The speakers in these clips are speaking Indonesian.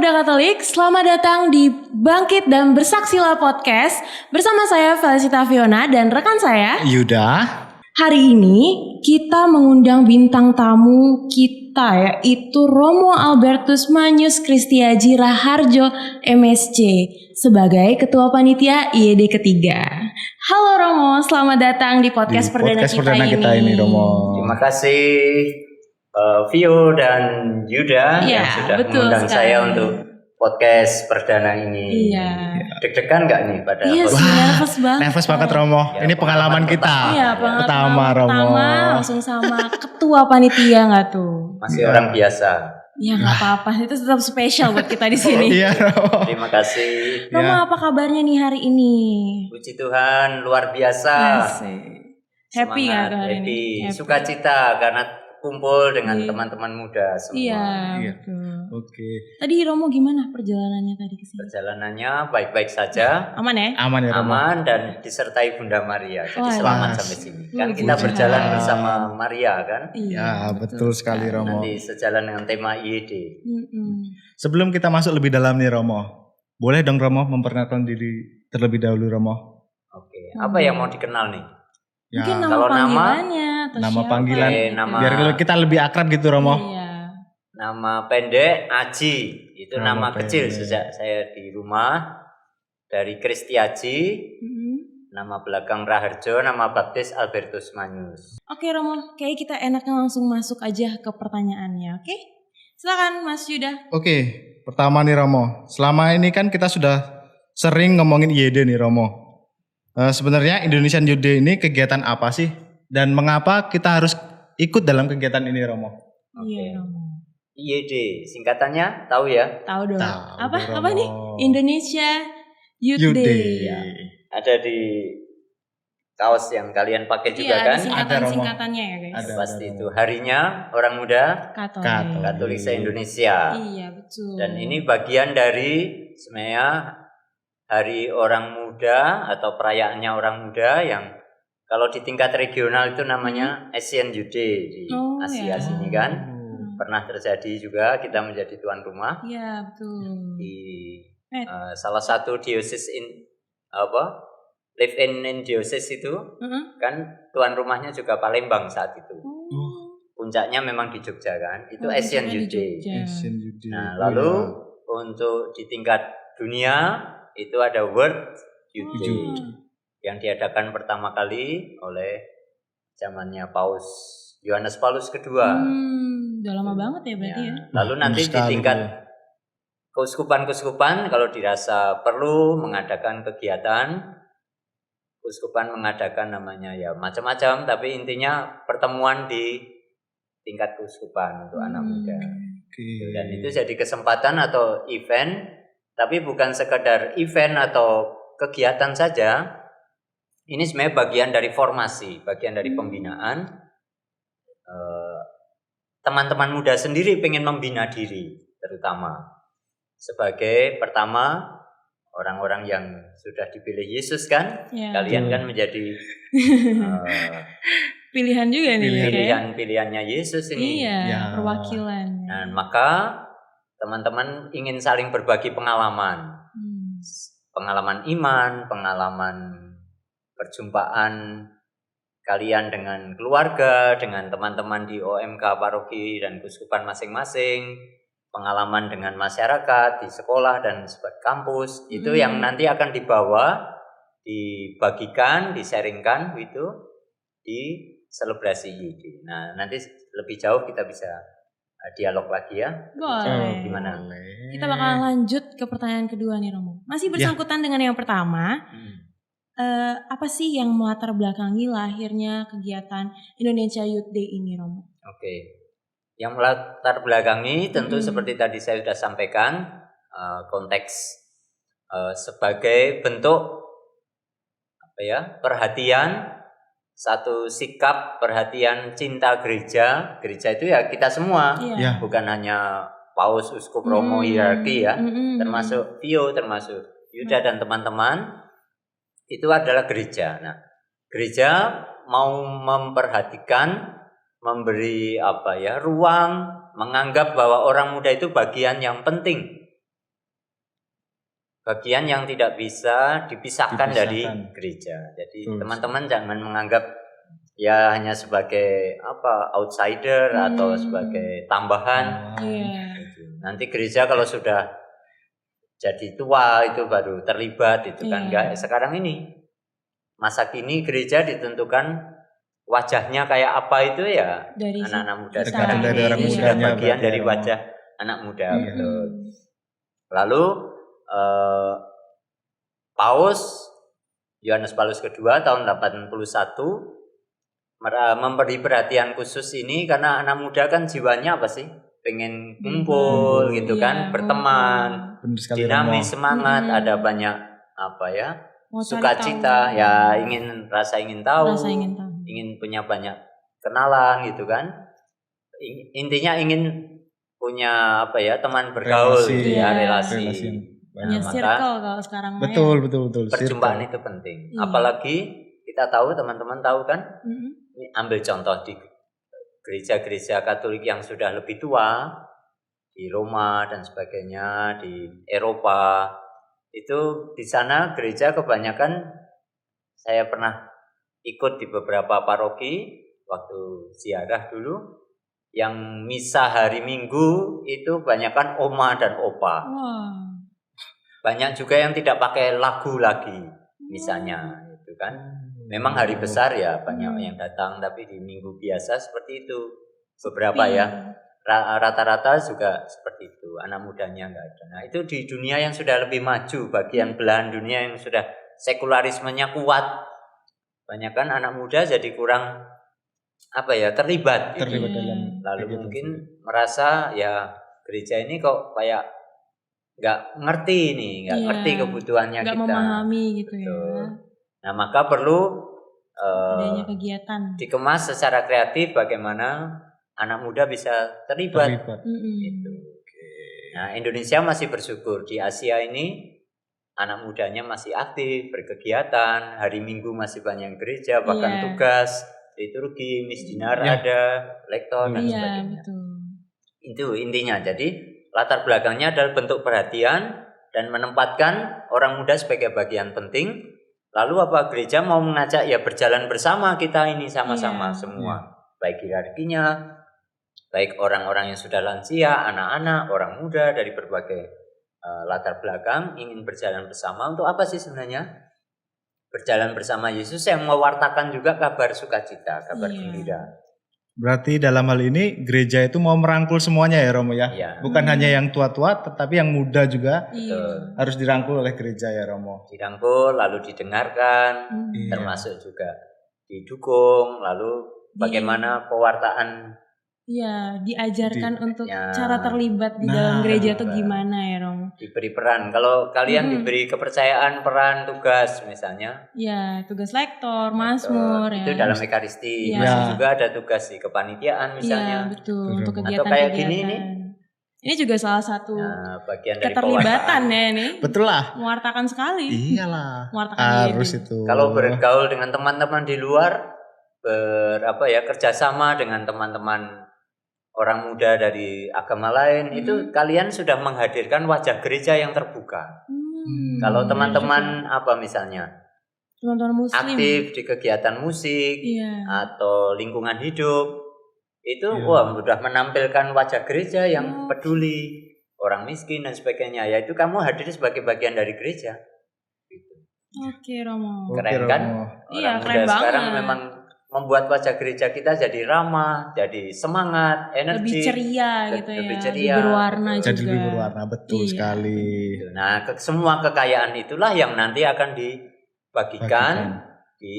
Muda Katolik, selamat datang di Bangkit dan Bersaksilah Podcast bersama saya Felicita Fiona dan rekan saya Yuda. Hari ini kita mengundang bintang tamu kita yaitu Romo Albertus Manius Kristiaji Raharjo MSc sebagai Ketua Panitia IED ketiga. Halo Romo, selamat datang di podcast perdana kita ini. Romo. Terima kasih Vio dan Yuda yang sudah mengundang saya untuk podcast perdana ini. Iya. Deg-degan nggak nih pada podcast? Nervous banget. Nervous banget Romo. Ya, ini pengalaman kita. Iya, pertama Romo. Langsung sama ketua panitia nggak tuh? Masih orang biasa. Ya nggak apa-apa, itu tetap spesial buat kita di sini. Iya Romo. Terima kasih. Romo, apa kabarnya nih hari ini? Puji Tuhan, luar biasa. Asik. Happy nggak hari ini? Happy. Sukacita karena kumpul dengan teman-teman muda semua. Iya. Oke. Tadi Romo gimana perjalanannya tadi ke sini? Perjalanannya baik-baik saja. Aman ya? Aman ya Romo. Aman dan disertai Bunda Maria. Jadi selamat sampai sini. Kan Puji kita Tuhan. berjalan bersama Maria kan? Ya betul sekali Romo. Nanti sejalan dengan tema IED. Sebelum kita masuk lebih dalam nih Romo, boleh dong Romo memperkenalkan diri terlebih dahulu Romo. Oke, apa yang mau dikenal nih? Ya, Mungkin nama kalau panggilannya atau nama siapa? panggilan. Nama Biar kita lebih akrab gitu Romo. Iya. Nama pendek Aji. Itu nama Nama kecil pendek. sejak saya di rumah. Dari Kristiaji, nama belakang Raharjo, nama baptis Albertus Manius. Oke Romo, kayak kita enaknya langsung masuk aja ke pertanyaannya, oke? Silakan Mas Yuda. Oke, pertama nih Romo. Selama ini kan kita sudah sering ngomongin IED nih Romo. Sebenarnya Indonesian Youth Day ini kegiatan apa sih? Dan mengapa kita harus ikut dalam kegiatan ini Romo? Iya Romo. IED, singkatannya tahu ya? Tahu dong. Tahu Apa dong, apa nih? Romo. Indonesia Youth Day. Ya. Ada di kaos yang kalian pakai juga Iya, kan? ada singkatan-singkatannya ya guys. Ada. Pasti itu harinya orang muda Katolik. Katolik se-Indonesia. Iya betul. Dan ini bagian dari sebenarnya Hari Orang Muda atau perayaannya orang muda yang kalau di tingkat regional itu namanya Asian Youth Day di Asia ya. sini kan. Pernah terjadi juga kita menjadi tuan rumah Iya betul. di salah satu diosis live in diosis itu kan tuan rumahnya juga Palembang saat itu. Puncaknya memang di Jogja kan. Itu Asian Youth Day. Asian Youth Day. Nah, lalu untuk di tingkat dunia itu ada World Youth Day yang diadakan pertama kali oleh zamannya Paus Yohanes Paulus kedua. Udah lama banget ya berarti ya. Lalu nanti di tingkat keuskupan-keuskupan kalau dirasa perlu mengadakan kegiatan, keuskupan mengadakan namanya ya macam-macam, tapi intinya pertemuan di tingkat keuskupan untuk anak muda. Dan itu jadi kesempatan atau event. Tapi bukan sekedar event atau kegiatan saja. Ini sebenarnya bagian dari formasi, bagian dari pembinaan. Teman-teman muda sendiri pengen membina diri, terutama sebagai pertama orang-orang yang sudah dipilih Yesus kan. Ya. Kalian kan menjadi Pilihan juga nih. pilihan-pilihannya Yesus ini. Iya, Ya. perwakilan. Dan maka teman-teman ingin saling berbagi pengalaman. Pengalaman iman, pengalaman perjumpaan kalian dengan keluarga, dengan teman-teman di OMK paroki dan keuskupan masing-masing, pengalaman dengan masyarakat di sekolah dan kampus, itu yang nanti akan dibawa, dibagikan, disaringkan itu di selebrasi IED. Nah, nanti lebih jauh kita bisa dialog lagi ya. Boleh. Gimana? Kita bakal lanjut ke pertanyaan kedua nih Romo. Masih bersangkutan dengan yang pertama. Apa sih yang melatar belakangi lahirnya kegiatan Indonesia Youth Day ini Romo? Oke. Yang melatar belakangi tentu seperti tadi saya sudah sampaikan, konteks sebagai bentuk perhatian, satu sikap perhatian cinta gereja. Gereja itu ya kita semua, bukan hanya Paus, Uskup, Romo, hierarki ya, termasuk Vio, termasuk Yuda dan teman-teman, itu adalah gereja. Nah, gereja mau memperhatikan, memberi ruang, menganggap bahwa orang muda itu bagian yang penting bagian yang tidak bisa dipisahkan dari Dipisahkan. gereja. Jadi Betul. teman-teman jangan menganggap ya hanya sebagai outsider atau sebagai tambahan. Iya. Nanti gereja kalau sudah jadi tua itu baru terlibat itu kan. Iya. Enggak, sekarang ini masa kini gereja ditentukan wajahnya kayak apa itu ya Dari anak-anak muda kita. sekarang Dari ini orang sudah mudanya bagian berarti dari ya, wajah anak muda. Iya. Betul. Lalu Paus Yohanes Paulus kedua tahun 81 memberi perhatian khusus ini karena anak muda kan jiwanya apa sih? Pengen kumpul gitu Iya, kan, berteman, Benar sekali Romo. dinamis, semangat, ada banyak apa ya? Mau cari Sukacita, tahu. ya ingin tahu, Rasa ingin tahu. ingin punya banyak kenalan gitu kan. Intinya ingin punya apa ya? Teman bergaul Relasi. gitu ya, Iya. relasi. Relasi yang Ya, banyak. maka circle kalau sekarang mah ya. Betul. Perjumpaan Circle. itu penting. Iya. Apalagi kita tahu, teman-teman tahu kan? Mm-mm. Ini ambil contoh di gereja-gereja Katolik yang sudah lebih tua di Roma dan sebagainya, di Eropa. Itu di sana gereja kebanyakan saya pernah ikut di beberapa paroki waktu ziarah dulu, yang misa hari Minggu itu banyakkan oma dan opa. Wah. Banyak juga yang tidak pakai lagu lagi misalnya itu kan. Memang hari besar ya banyak yang datang, tapi di minggu biasa seperti itu beberapa Iya. ya. Rata-rata juga seperti itu, anak mudanya nggak ada. Nah itu di dunia yang sudah lebih maju, bagian belahan dunia yang sudah sekularismenya kuat, banyak kan anak muda jadi kurang apa ya, terlibat gitu. Terlibat dalam Lalu kegiatan mungkin tersebut. merasa ya gereja ini kok kayak nggak ngerti nih, nggak Iya. ngerti kebutuhannya Nggak kita. memahami gitu ya. Betul. Nah maka perlu Adanya kegiatan. dikemas secara kreatif bagaimana anak muda bisa terlibat. Mm-mm. Gitu. Nah Indonesia masih bersyukur, di Asia ini anak mudanya masih aktif berkegiatan, hari Minggu masih banyak gereja, bahkan Iya. tugas liturgi, misdinar Ya. ada, lektor dan Iya, sebagainya. betul. Itu intinya. Jadi latar belakangnya adalah bentuk perhatian dan menempatkan orang muda sebagai bagian penting. Lalu apa, gereja mau mengajak ya berjalan bersama kita ini sama-sama Iya. semua, baik hierarkinya, baik orang-orang yang sudah lansia, anak-anak, orang muda dari berbagai latar belakang ingin berjalan bersama. Untuk apa sih sebenarnya? Berjalan bersama Yesus yang mewartakan juga kabar sukacita, kabar Iya. gembira. Berarti dalam hal ini gereja itu mau merangkul semuanya ya Romo ya. Iya. Bukan hanya yang tua-tua, tetapi yang muda juga Iya. harus dirangkul oleh gereja ya Romo. Dirangkul, lalu didengarkan, Mm. termasuk juga didukung, lalu bagaimana pewartaan. Iya, diajarkan untuk Ya. cara terlibat di Nah, dalam gereja tuh terlibat. gimana ya, Rom? Diberi peran. Kalau kalian Mhm. diberi kepercayaan peran tugas misalnya, Ya, tugas lektor, mazmur ya. itu dalam Ekaristi. Iya. Masih juga ada tugas di kepanitiaan Iya, misalnya. betul. Betul. Untuk Atau kegiatan-kegiatan. kayak gini nih. Ini juga salah satu Nah, bagian dari keterlibatan pewartaan. ya ini. Betul lah. Mewartakan sekali. Iyalah. Mewartakan Harus diri. itu. Kalau bergaul dengan teman-teman di luar, kerjasama dengan teman-teman orang muda dari agama lain, itu kalian sudah menghadirkan wajah gereja yang terbuka. Kalau teman-teman misalnya teman-teman muslim. aktif di kegiatan musik Iya. atau lingkungan hidup, itu Iya. sudah menampilkan wajah gereja yang Oh. peduli orang miskin dan sebagainya. Yaitu kamu hadir sebagai bagian dari gereja. Oke, Romo. Oke, Keren kan? Romo. Iya, Orang keren muda sekarang banget. memang membuat wajah gereja kita jadi ramah, jadi semangat, energi. Lebih ceria gitu ya. lebih ceria, Lebih berwarna betul. juga. Jadi lebih berwarna, betul Iya. sekali. Nah, semua kekayaan itulah yang nanti akan dibagikan di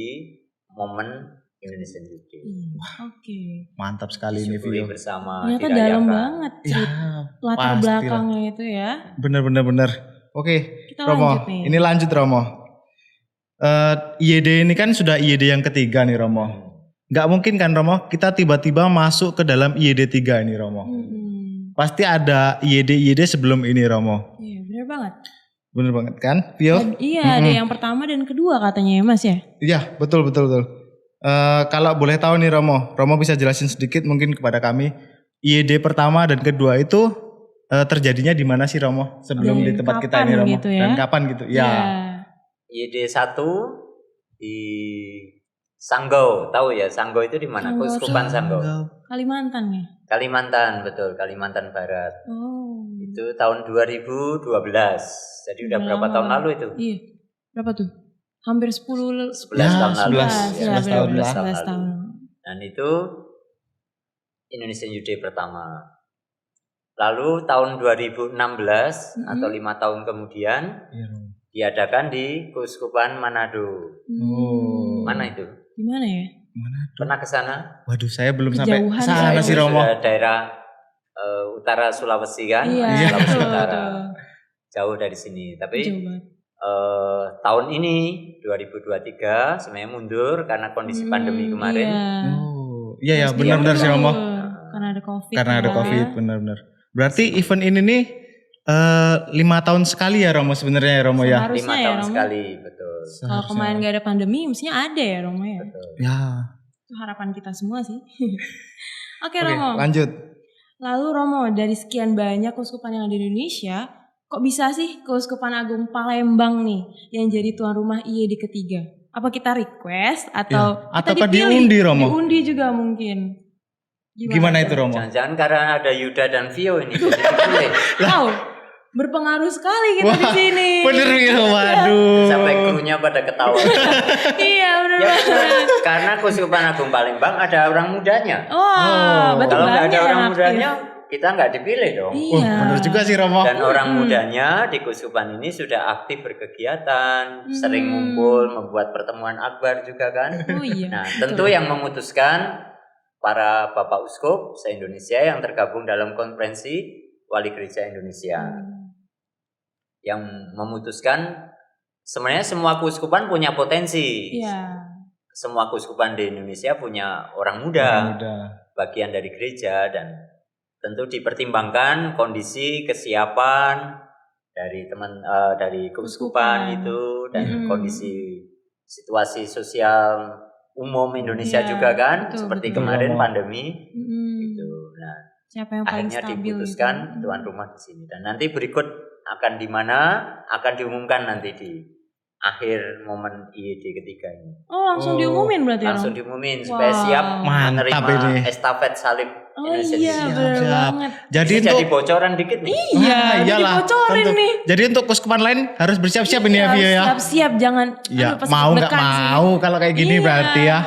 momen Indonesian Youth Day. Iya, oke. Mantap sekali ini Disyukuri Vio. bersama, Ternyata dirayakan. dalam banget Ya, latar pastilah. belakangnya itu ya. Bener. Oke, Kita Romo. lanjut nih. Ini lanjut Romo. IYD ini kan sudah IYD yang ketiga nih Romo. Nggak mungkin kan Romo, kita tiba-tiba masuk ke dalam IYD 3 ini Romo. Mm-mm. Pasti ada IYD sebelum ini Romo. Iya, bener banget. Bener banget kan, Vio? Iya, ada yang pertama dan kedua katanya ya, Mas ya. Iya, betul. Kalau boleh tahu nih Romo bisa jelasin sedikit mungkin kepada kami. IYD pertama dan kedua itu terjadinya di mana sih Romo? Sebelum Dan di tempat kita kapan ini Romo. gitu ya? Dan kapan gitu? Ya. YD 1 di Sanggau, tahu ya Sanggau itu di mana? Sanggau. Keuskupan Sanggau. Kalimantan ya? Kalimantan, betul, Kalimantan Barat. Oh. Itu tahun 2012. Jadi udah berapa lama. tahun lalu itu? Iya. Berapa tuh? Hampir 10 11 tahun lalu. 11 tahun lah. 11 tahun. Dan itu Indonesian Youth Day pertama. Lalu tahun 2016 atau 5 tahun kemudian Iya, Romo. diadakan di Keuskupan Manado. Oh. Mana itu? Di mana ya? Mana tuh? Pernah ke sana? Waduh, saya belum sampai Kejauhan sana saya. sih Romo. Sudah daerah utara Sulawesi kan? Iya, Sulawesi betul, Utara. betul. Jauh dari sini. Tapi Jauh banget. tahun ini 2023 sebenarnya mundur karena kondisi pandemi kemarin. Iya. Oh, iya ya, Harus benar-benar sih Romo. Karena ada COVID. Karena ada kan. Covid, benar-benar. Berarti event ini nih 5 tahun sekali ya Romo sebenarnya ya Romo ya. Harusnya 5 ya, tahun Romo. sekali, betul. Kalau kemarin gak ada pandemi, mestinya ada ya Romo ya. Betul. Ya. Itu harapan kita semua sih. Oke Oke, Romo. lanjut. Lalu Romo, dari sekian banyak keuskupan yang ada di Indonesia, kok bisa sih Keuskupan Agung Palembang nih yang jadi tuan rumah IYD ketiga? Apa kita request atau Ya, kita ataukah dipilih? diundi, Romo? Diundi juga mungkin. Gimana itu Romo? Jangan-jangan karena ada Yuda dan Vio ini jadi dipilih. Wow, berpengaruh sekali kita di sini. Bener ya, waduh. Sampai krunya pada ketawa. Iya benar Ya banget. benar. Karena Keuskupan Agung Palembang ada orang mudanya. Wah, betul Kalau nggak banget. ada orang aktif. mudanya, kita nggak dipilih dong. Iya. Wah, bener juga sih Romo. Dan orang mudanya di Keuskupan ini sudah aktif berkegiatan, sering ngumpul, membuat pertemuan akbar juga kan. Oh iya. Nah, tentu yang memutuskan para Bapak Uskup se-Indonesia yang tergabung dalam konferensi Wali Gereja Indonesia. Yang memutuskan sebenarnya semua keuskupan punya potensi. Iya. Semua keuskupan di Indonesia punya orang muda, Orang muda. bagian dari gereja, dan tentu dipertimbangkan kondisi kesiapan dari dari keuskupan Keuskupan. itu dan kondisi situasi sosial umum Indonesia Iya, juga kan, betul, seperti betul. kemarin Betul. pandemi Mm-mm. itu. Nah, Siapa yang paling akhirnya stabil diputuskan gitu. tuan rumah di sini, dan nanti berikut akan di mana akan diumumkan nanti di akhir momen IYD ketiga ini. Oh, langsung diumumin berarti ya? Langsung Rom? diumumin supaya Wow. siap Mantap menerima ini. estafet salib Oh Indonesia iya, Youth Day. benar Siap. banget. Jadi Ini untuk jadi bocoran dikit nih. Iya, Ah, iyalah, dibocorin tentu. nih. Jadi untuk keuskupan lain harus bersiap-siap ini ya Iya, Vio ya. Siap-siap, jangan. Ya, Aduh, pasti mau nggak deg-degan sih. mau kalau kayak gini Iya. berarti ya.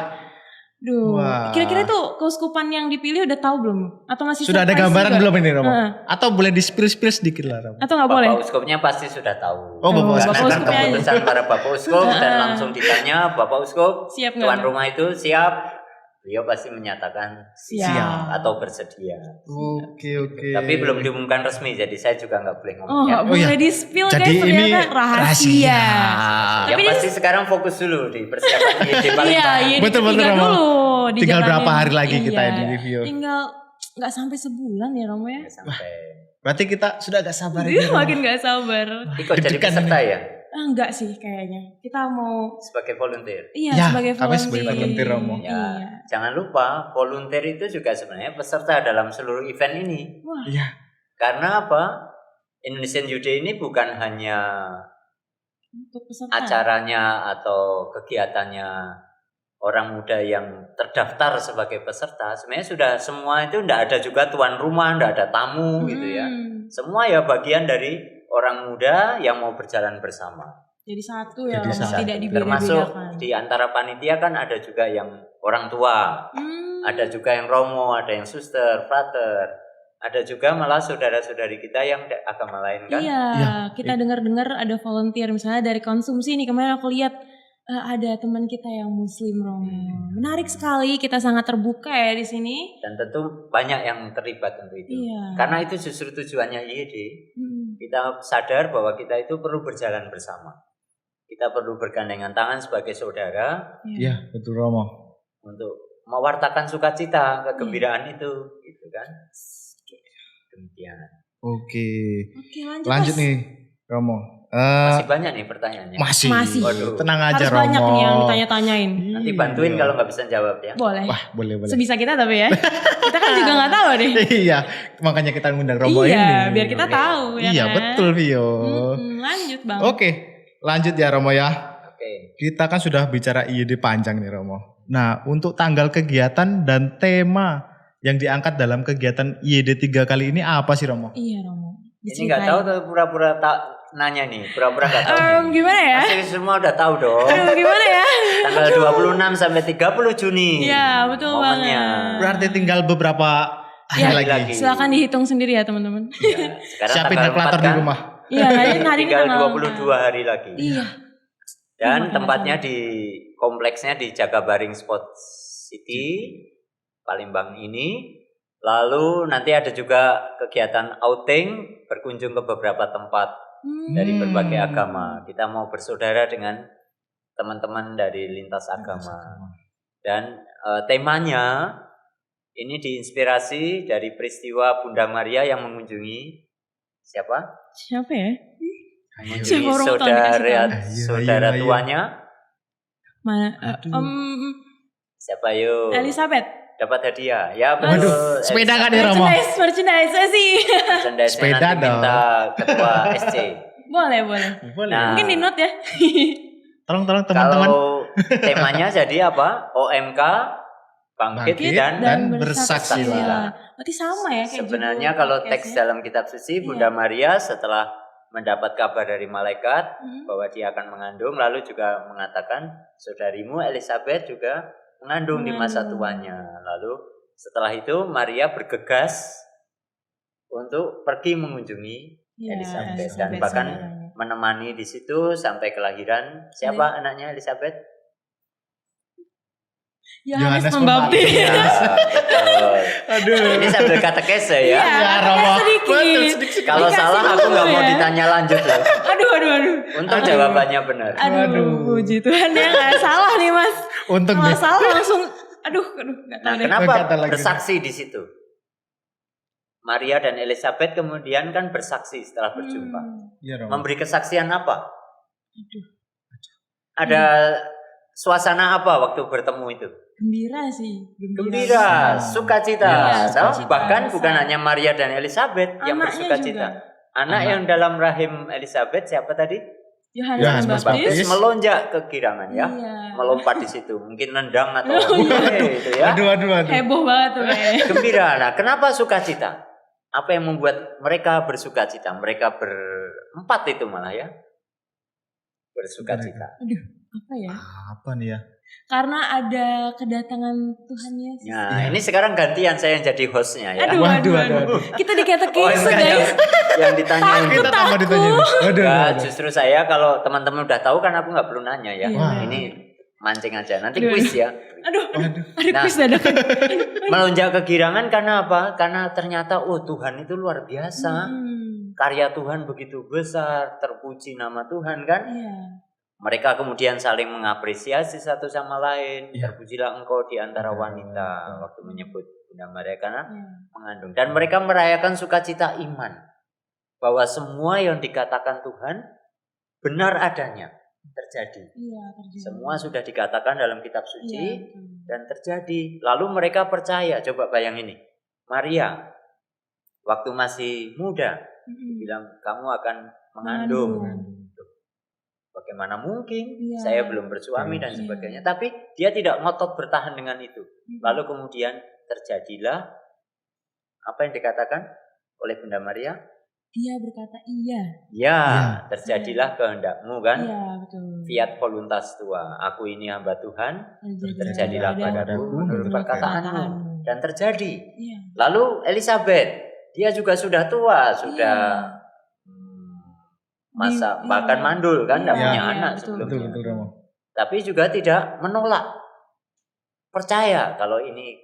Duh, Wah. kira-kira tuh keuskupan yang dipilih udah tahu belum? Atau masih Sudah ada surprise gambaran juga? belum ini Romo? Heeh. Atau boleh di-spill sedikit lah Romo? Atau nggak boleh? Bapak Uskupnya pasti sudah tahu. Oh, Bapak Karena Uskup. kan Uskupnya aja. keputusan para Bapak Uskup dan langsung ditanya Bapak Uskup, Siap nggak? tuan rumah itu siap. Beliau pasti menyatakan Siap. atau bersedia. Oke. Tapi belum diumumkan resmi, jadi saya juga nggak boleh ngomong Oh, ya. nggak boleh iya. di-spill Jadi guys, ini ternyata rahasia. Yang Tapi pasti sekarang fokus dulu di persiapan IYD paling Iya, banyak. iya Betul-betul, ketiga Romo. dulu. Tinggal dijalanin. berapa hari lagi kita Iya. ini review. Tinggal nggak sampai sebulan ya Romo ya. Sampai Berarti kita sudah agak sabar Dia ini Romo. makin nggak sabar. ikut jadi Deg-degan peserta ya, Enggak sih kayaknya. Kita mau sebagai volunteer. iya Ya, sebagai kami volunteer. sebagai volunteer, Romo. Ya, Iya. jangan lupa volunteer itu juga sebenarnya peserta dalam seluruh event ini. Wah, Iya. Karena apa? Indonesian Youth Day ini bukan hanya untuk peserta. acaranya atau kegiatannya orang muda yang terdaftar sebagai peserta. Sebenarnya sudah semua itu tidak ada juga tuan rumah, tidak ada tamu gitu ya. Semua ya bagian dari orang muda yang mau berjalan bersama. Jadi satu ya, Jadi Romo, satu. tidak Termasuk dibeda-bedakan. di antara panitia kan ada juga yang orang tua, ada juga yang romo, ada yang suster, frater, ada juga malah saudara-saudari kita yang agama lain kan. Iya, Iya. kita dengar-dengar ada volunteer misalnya dari konsumsi nih. Kemarin aku lihat ada teman kita yang muslim Romo. Menarik sekali, kita sangat terbuka ya di sini. Dan tentu banyak yang terlibat untuk itu. Iya. Karena itu justru tujuannya IYD. Hmm. Kita sadar bahwa kita itu perlu berjalan bersama. Kita perlu bergandengan tangan sebagai saudara Iya, betul Romo. untuk mewartakan sukacita, kegembiraan itu, gitu kan? Demikian. Oke. Oke, Lanjut Mas. nih Romo. Masih banyak nih pertanyaannya. Masih. Masih. Waduh. Tenang aja Harus banyak Romo. nih yang ditanya-tanyain. Nanti bantuin kalau nggak bisa jawab ya. Boleh. Wah, boleh. Sebisa kita tapi ya. Kita kan juga nggak tahu deh. Iya, makanya kita ngundang Romo ini. Iya, biar kita tahu ya Iya, kan? betul Vio. Lanjut Bang. Oke, lanjut ya Romo ya. Oke. Kita kan sudah bicara IYD panjang nih Romo. Nah, untuk tanggal kegiatan dan tema yang diangkat dalam kegiatan IYD 3 kali ini apa sih Romo? Iya Romo. Ini nggak tahu tuh pura-pura tak nanya nih, pura-pura nggak tahu. nih. Gimana ya? Pasti semua udah tahu dong. Aduh, gimana ya? Tanggal 26 sampai 30 Juni. Iya, betul momennya. banget. Berarti tinggal beberapa Ya, hari lagi. silakan dihitung sendiri ya teman-teman. Ya, sekarang Siapin tanggal kalkulator 4 di kan, rumah. Iya, hari ini tinggal tanggal 22 hari lagi. Iya. Dan Iya, tempatnya di kompleksnya di Jagabaring Sport City, Palembang ini. Lalu nanti ada juga kegiatan outing, berkunjung ke beberapa tempat dari berbagai agama. Kita mau bersaudara dengan teman-teman dari lintas agama. Dan temanya ini diinspirasi dari peristiwa Bunda Maria yang mengunjungi siapa? Siapa ya? Mengunjungi Siapa orang tahu dikasih tahu. saudara Iya. tuanya. Mana? Siapa yuk? Elizabeth. Dapat hadiah. Ya betul. Waduh, sepeda kan ya Romo? Merchandise sih. Merchandise Sepeda nanti minta ketua SC. Boleh. Boleh. Nah, Mungkin di note ya. Tolong teman-teman. kalau temanya jadi apa? OMK bangkit Bangkit dan bersaksilah. Berarti sama ya kayak sebenarnya judul kalau podcastnya. teks dalam kitab suci Iya. Bunda Maria setelah mendapat kabar dari malaikat bahwa dia akan mengandung, lalu juga mengatakan saudarimu Elizabeth juga mengandung di masa tuanya. Lalu setelah itu Maria bergegas untuk pergi mengunjungi Iya, Elizabeth dan bahkan saudaranya. menemani di situ sampai kelahiran siapa anaknya Elizabeth? Yohanes Yohanes Pembaptis. Ya, betul. Aduh. Ini sambil katekese ya. Iya, Ya Romo. sedikit. Betul, sedikit. Kalau Dikasih salah aku nggak dulu mau ya. ditanya lanjut loh. Aduh. Untung jawabannya benar. Aduh, puji Tuhan ya nggak salah nih Mas. Untung Kalau deh. salah langsung aduh nggak tahu Nah, deh. kenapa Kata lagi. bersaksi di situ? Maria dan Elizabeth kemudian kan bersaksi setelah berjumpa. Iya Romo. Memberi kesaksian apa? Aduh, Ada suasana apa waktu bertemu itu? gembira sih. Gembira, sukacita. Iya, Tahu? sukacita. Bahkan Besar. bukan hanya Maria dan Elizabeth yang Anaknya bersukacita. juga. Anak yang dalam rahim Elizabeth siapa tadi? Yohanes Yohanes Pembaptis. Pembaptis. Melonjak ke girangan ya. Iya. Melompat di situ, mungkin nendang atau Oh, iya. itu ya. Aduh. Heboh banget tuh kayaknya. Gembira. Nah, kenapa sukacita? Apa yang membuat mereka bersukacita? Mereka berempat itu malah ya. Bersukacita. Aduh, apa ya? Apa nih ya? Karena ada kedatangan Tuhan Yesus. Nah, ini sekarang gantian saya yang jadi hostnya ya. Aduh. Waduh. Kita dikatekisin enggak, guys. yang ditanyain. Kita tambah ditanyain. Aduh. Nah, justru saya kalau teman-teman udah tahu kan aku nggak perlu nanya ya. Iya. Ini mancing aja. Nanti Aduh. kuis ya. Aduh, Waduh. ada Nah. kuis dadakan. Melonjak kegirangan karena apa? Karena ternyata Tuhan itu luar biasa. Karya Tuhan begitu besar, terpuji nama Tuhan kan? Iya. Mereka kemudian saling mengapresiasi satu sama lain. Iya. Terpujilah engkau di antara wanita waktu menyebut Bunda Maria karena Iya. mengandung. Dan mereka merayakan sukacita iman bahwa semua yang dikatakan Tuhan benar adanya terjadi. Iya, terjadi. Semua sudah dikatakan dalam kitab Iya, suci betul. dan terjadi. Lalu mereka percaya. Coba bayang ini. Maria waktu masih muda bilang kamu akan mengandung. Bagaimana mungkin? Iya. Saya belum bersuami dan Iya. sebagainya. Tapi dia tidak ngotot bertahan dengan itu. Lalu kemudian terjadilah apa yang dikatakan oleh Bunda Maria? Dia berkata iya. Ya, Ya. terjadilah kehendakmu kan? Iya, betul. Fiat voluntas tua. Aku ini hamba Tuhan. Terjadilah padaku padaku menurut perkataanmu. Dan terjadi. Iya. Lalu Elizabeth, dia juga sudah tua, sudah masa Iya. bahkan mandul kan, tidak Iya, punya iya, anak betul. sebelumnya. Betul Romo. Tapi juga tidak menolak, percaya kalau ini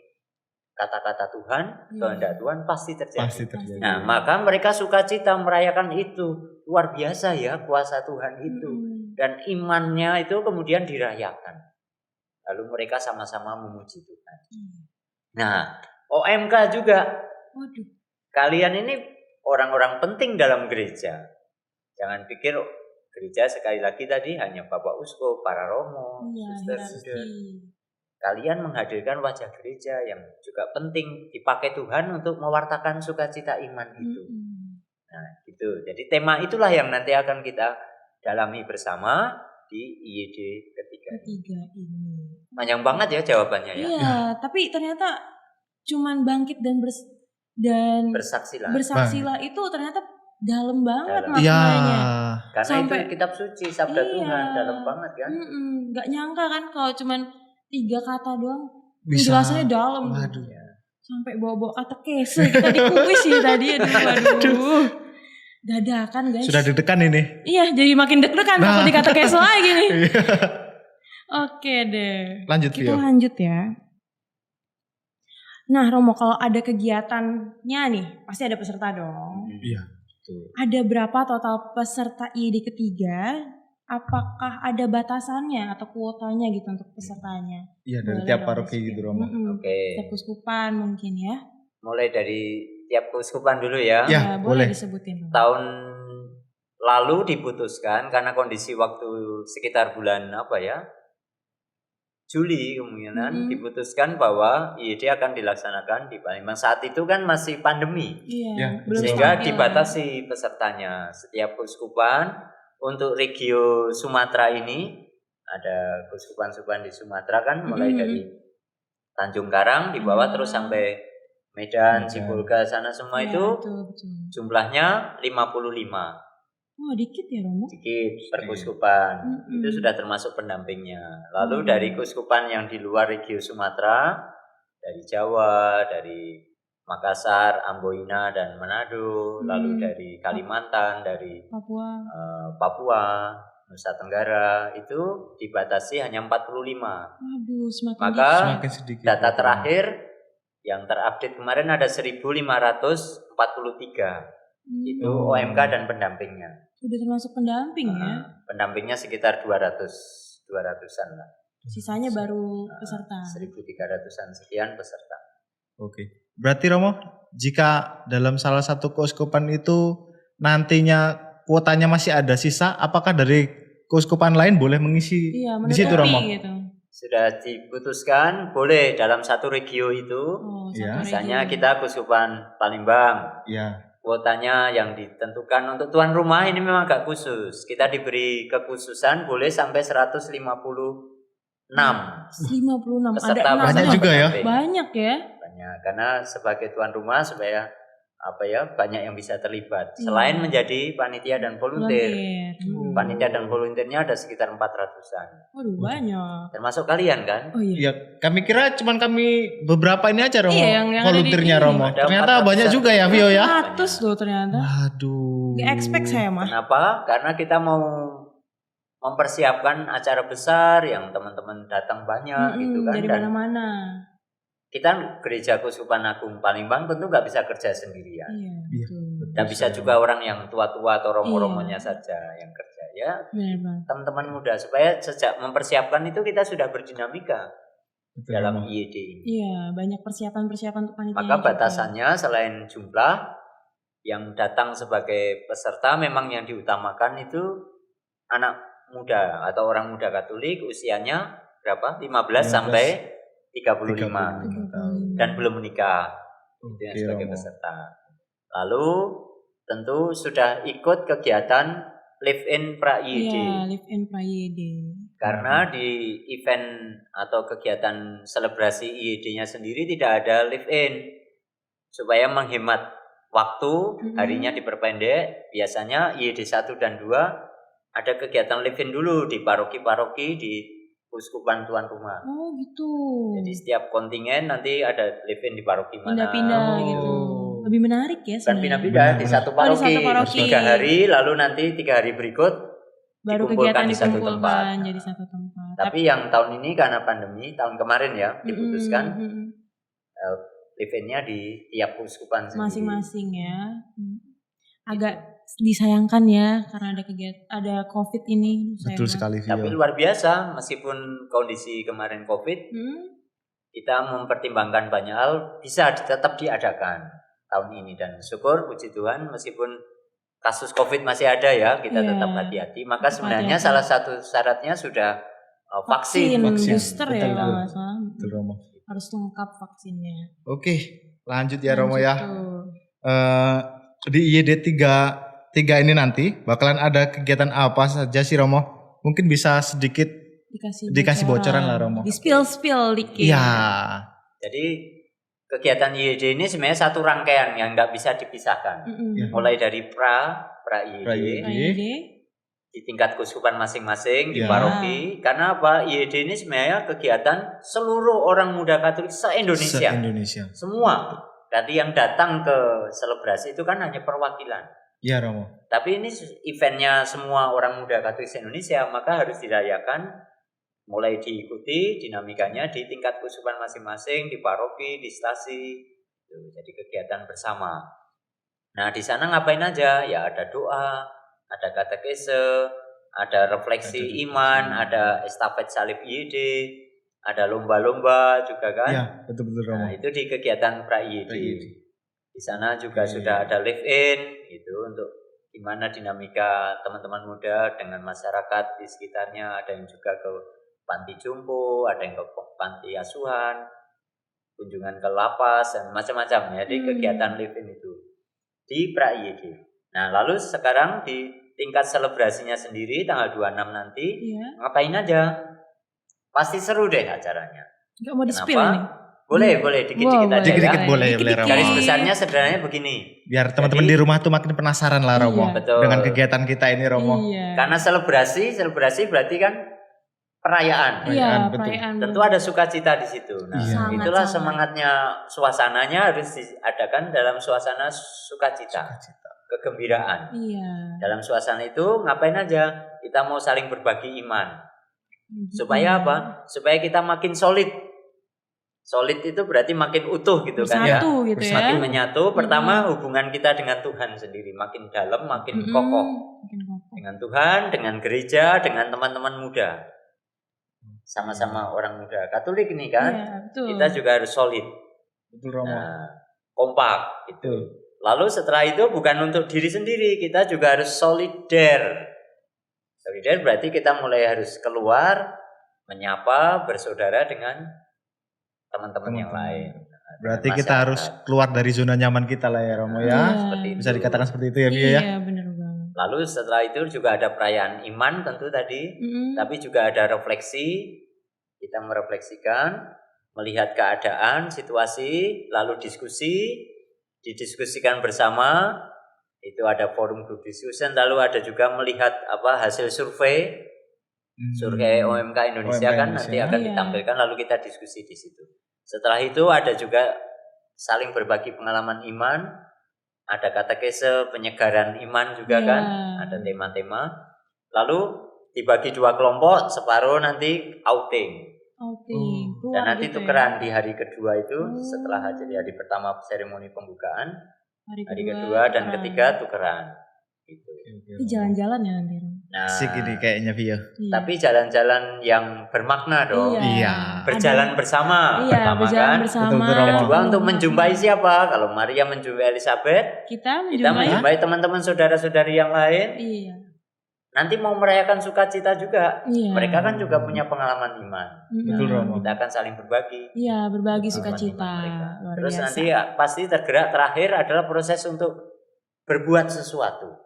kata-kata Tuhan, Iya. kehendak Tuhan pasti terjadi. Pasti terjadi. Nah, maka mereka sukacita merayakan itu. Luar biasa ya kuasa Tuhan itu. Dan imannya itu kemudian dirayakan. Lalu mereka sama-sama memuji Tuhan. Nah, OMK juga. Waduh. Kalian ini orang-orang penting dalam gereja. Jangan pikir gereja sekali lagi tadi hanya Bapak Uskup, para romo, Iya, suster. hierarki. Kalian menghadirkan wajah gereja yang juga penting dipakai Tuhan untuk mewartakan sukacita iman itu. Nah, gitu. Jadi tema itulah yang nanti akan kita dalami bersama di IYD ketiga. Ketiga ini. Panjang banget ya jawabannya ya. Iya, tapi ternyata cuman bangkit dan bersaksilah itu ternyata dalam banget Dalam. maknanya. Karena Sampai- itu kitab suci, sabda Iya. Tuhan, dalam banget kan. Gak nyangka kan kalau cuman 3 kata doang Bisa. penjelasannya dalam. Waduh. Sampai bawa-bawa katekese kita di kuis sih tadi. Aduh. Dadakan guys. Sudah deg-degan ini. Iya, jadi makin deg-degan Nah. takut di katekese lagi nih. Iya. Oke deh. Lanjut Kita Vio. lanjut ya. Nah Romo, kalau ada kegiatannya nih pasti ada peserta dong. Iya. Ada berapa total peserta IYD ketiga? Apakah ada batasannya atau kuotanya gitu untuk pesertanya? Iya, dari Boleh tiap dong, paroki di-share. gitu Romo. Oke. Tiap uskupan mungkin ya. Mulai dari tiap keuskupan dulu ya. Ya, boleh boleh. disebutin. Romo. Tahun lalu diputuskan karena kondisi waktu sekitar bulan Juli kemungkinan diputuskan bahwa IYD akan dilaksanakan di Palembang. Saat itu kan masih pandemi. Iya, Ya, belum Sehingga stabil. dibatasi pesertanya. Setiap keuskupan untuk regio Sumatera ini ada keuskupan-keuskupan di Sumatera kan mulai dari Tanjung Karang di bawah terus sampai Medan, Sibolga sana semua Iya, itu betul. jumlahnya 55. Oh dikit ya Romo? Sedikit per keuskupan. Itu sudah termasuk pendampingnya. Lalu dari keuskupan yang di luar regio Sumatera, dari Jawa, dari Makassar, Amboina dan Manado, lalu dari Kalimantan, dari Papua. Papua, Nusa Tenggara itu dibatasi hanya 45. Waduh, semakin Maka Semakin sedikit. data terakhir yang terupdate kemarin ada 1543. Itu OMK dan pendampingnya. Udah termasuk pendamping ya. Pendampingnya sekitar 200-an lah. Sisanya baru peserta. 1.300-an sekian peserta. Oke. Berarti Romo, jika dalam salah satu keuskupan itu nantinya kuotanya masih ada sisa, apakah dari keuskupan lain boleh mengisi Iya, di situ Romo? gitu. Sudah diputuskan boleh dalam satu regio itu. Oh, Ya. Misalnya kita keuskupan Palembang. Iya. Kuotanya yang ditentukan untuk tuan rumah ini memang agak khusus. Kita diberi kekhususan boleh sampai 156 56 peserta ada 6. Banyak bersama juga ya? pendamping. Banyak ya. Banyak karena sebagai tuan rumah supaya banyak yang bisa terlibat. Iya. Selain menjadi panitia dan volunteer. Volunteer. Panitia dan volunteernya ada sekitar 400-an. Waduh, banyak. Termasuk kalian kan? Oh iya. Iya, kami kira cuman kami beberapa ini aja Romo, Iya, yang ada volunteernya di- Romo. Ada Ternyata 400-an. banyak juga ya Vio ya. 100 loh ternyata. Waduh. Gak expect saya mah. Kenapa? Karena kita mau mempersiapkan acara besar yang teman-teman datang banyak gitu kan. Dari Dan mana-mana. kita gereja Keuskupan Agung Palembang tentu nggak bisa kerja sendirian. Iya, Iya. betul. Dan bisa juga orang yang tua-tua atau romo-romonya saja yang kerja ya. Benar banget. Teman-teman muda supaya sejak mempersiapkan itu kita sudah berdinamika Betul, dalam Romo. IYD ini. Iya, banyak persiapan untuk panitia. Maka batasannya selain jumlah yang datang sebagai peserta memang yang diutamakan itu anak muda atau orang muda Katolik usianya berapa? 15 sampai 35 dan belum menikah. Itu yang Oke, sebagai Romo. peserta. Lalu tentu sudah ikut kegiatan live in pra IYD. Iya, live in pra-IYD. Karena di event atau kegiatan selebrasi IYD-nya sendiri tidak ada live in. Supaya menghemat waktu, harinya diperpendek. Biasanya IYD 1 dan 2 ada kegiatan live in dulu di paroki-paroki di Keuskupan tuan rumah. Oh gitu. Jadi setiap kontingen nanti ada live in di paroki mana. Pindah-pindah gitu. Lebih menarik ya Bukan sebenarnya. pindah-pindah di satu paroki. satu paroki. 3 hari lalu nanti 3 hari berikut Baru dikumpulkan kegiatan di satu dikumpulkan tempat. jadi satu tempat. Tapi yang tahun ini karena pandemi, tahun kemarin ya diputuskan live in-nya di tiap keuskupan sendiri. masing-masing ya. Agak disayangkan ya karena ada COVID ini. Betul sekali Tapi Vio. luar biasa meskipun kondisi kemarin COVID, kita mempertimbangkan banyak hal bisa tetap diadakan tahun ini dan syukur puji Tuhan meskipun kasus COVID masih ada ya, kita Iya. tetap hati-hati. Maka Tetap sebenarnya hati-hati. salah satu syaratnya sudah vaksin. booster ya Betul, kalau betul. nggak salah. Betul Romo. Harus lengkap vaksinnya. Oke, lanjut ya Romo Lanjut ya. tuh. Di IYD 3 ini nanti bakalan ada kegiatan apa saja sih Romo? Mungkin bisa sedikit dikasih bocoran lah, Romo. Di spill dikit. Iya. Jadi kegiatan IYD ini sebenarnya satu rangkaian yang nggak bisa dipisahkan. Mm-mm. Mulai dari pra IYD Pra-IYD. IYD. di tingkat keuskupan masing-masing di Ya. paroki. Karena apa? IYD ini sebenarnya kegiatan seluruh orang muda Katolik se-Indonesia. Se-Indonesia. Semua. Berarti yang datang ke selebrasi itu kan hanya perwakilan. Iya Romo. Tapi ini eventnya semua orang muda Katolik se-Indonesia, maka harus dirayakan, mulai diikuti dinamikanya di tingkat keuskupan masing-masing, di paroki, di stasi. Jadi kegiatan bersama. Nah di sana ngapain aja? Ya ada doa, ada katekese, ada refleksi iman, ada estafet salib IYD, ada lomba-lomba juga kan. Iya, betul-betul Romo. Nah, itu di kegiatan pra-IYD. Pra-IYD. Di sana juga Iya. sudah ada live in itu untuk gimana dinamika teman-teman muda dengan masyarakat di sekitarnya. Ada yang juga ke panti jompo, ada yang ke panti asuhan, kunjungan ke lapas dan macam-macam ya di kegiatan live in itu di pra-IYD. Nah, lalu sekarang di tingkat selebrasinya sendiri tanggal 26 nanti Iya. ngapain aja? Pasti seru deh acaranya. Enggak mau di spill Kenapa? ini. Boleh dikit-dikit Boleh. aja Dikit-dikit ya. boleh, Dikit-dikit. Romo. Garis besarnya sebenarnya begini. Biar teman-teman Jadi- di rumah tuh makin penasaran lah Romo. Iya. Betul. Dengan kegiatan kita ini Romo. Iya. Karena selebrasi berarti kan perayaan. Perayaan, Iya, betul. perayaan. Tentu ada sukacita di situ. Nah, Iya. Sangat, itulah sangat. semangatnya, suasananya harus diadakan dalam suasana sukacita, kegembiraan. Iya. Dalam suasana itu ngapain aja? Kita mau saling berbagi iman. Supaya apa? Supaya kita makin solid. Solid itu berarti makin utuh gitu kan ya. Bersatu gitu ya. Makin menyatu. Pertama hubungan kita dengan Tuhan sendiri makin dalam, makin Mm-mm. kokoh. Makin kokoh. Dengan Tuhan, dengan gereja, dengan teman-teman muda. Sama-sama orang muda Katolik ini kan. Iya, betul. Kita juga harus solid. Betul Romo. Nah, kompak gitu. Betul. Lalu setelah itu bukan untuk diri sendiri, kita juga harus solider. Solider berarti kita mulai harus keluar, menyapa, bersaudara dengan teman-teman yang lain. Berarti Dengan kita harus masyarakat. keluar dari zona nyaman kita lah ya Romo Iya. ya. Seperti itu. Bisa dikatakan seperti itu ya Bia ya. Iya, benar banget. Lalu setelah itu juga ada perayaan iman tentu tadi, Mm-mm. tapi juga ada refleksi. Kita merefleksikan, melihat keadaan, situasi, lalu diskusi, didiskusikan bersama. Itu ada forum group discussion, lalu ada juga melihat hasil survei. Survei OMK Indonesia OMK kan Indonesia. nanti akan Iya. ditampilkan, lalu kita diskusi di situ. Setelah itu ada juga saling berbagi pengalaman iman, ada katekese penyegaran iman juga Iya. kan, ada tema-tema. Lalu dibagi dua kelompok, separuh nanti outing. Outing. Oh. Dan Keluar nanti gitu tukeran di hari kedua itu, Oh. setelah hari pertama seremoni pembukaan, ya. hari kedua dan tukeran. ketiga tukeran. Gitu. Ini jalan-jalan ya nanti. Rom? Nah, Asik ini kayaknya Via. Iya. tapi jalan-jalan yang bermakna dong. Iya. Berjalan bersama Iya, pertama berjalan kan. bersama. Betul, Romo. Kedua untuk menjumpai siapa? Kalau Maria menjumpai Elizabeth, Kita kita menjumpai. menjumpai teman-teman saudara-saudari yang lain. Iya. Nanti mau merayakan sukacita juga. Iya. Mereka kan juga punya pengalaman iman. Mm-mm. Betul, Romo. Kita akan saling berbagi. Iya, berbagi pengalaman sukacita. iman mereka. Luar Terus biasa. nanti pasti tergerak terakhir adalah proses untuk berbuat sesuatu.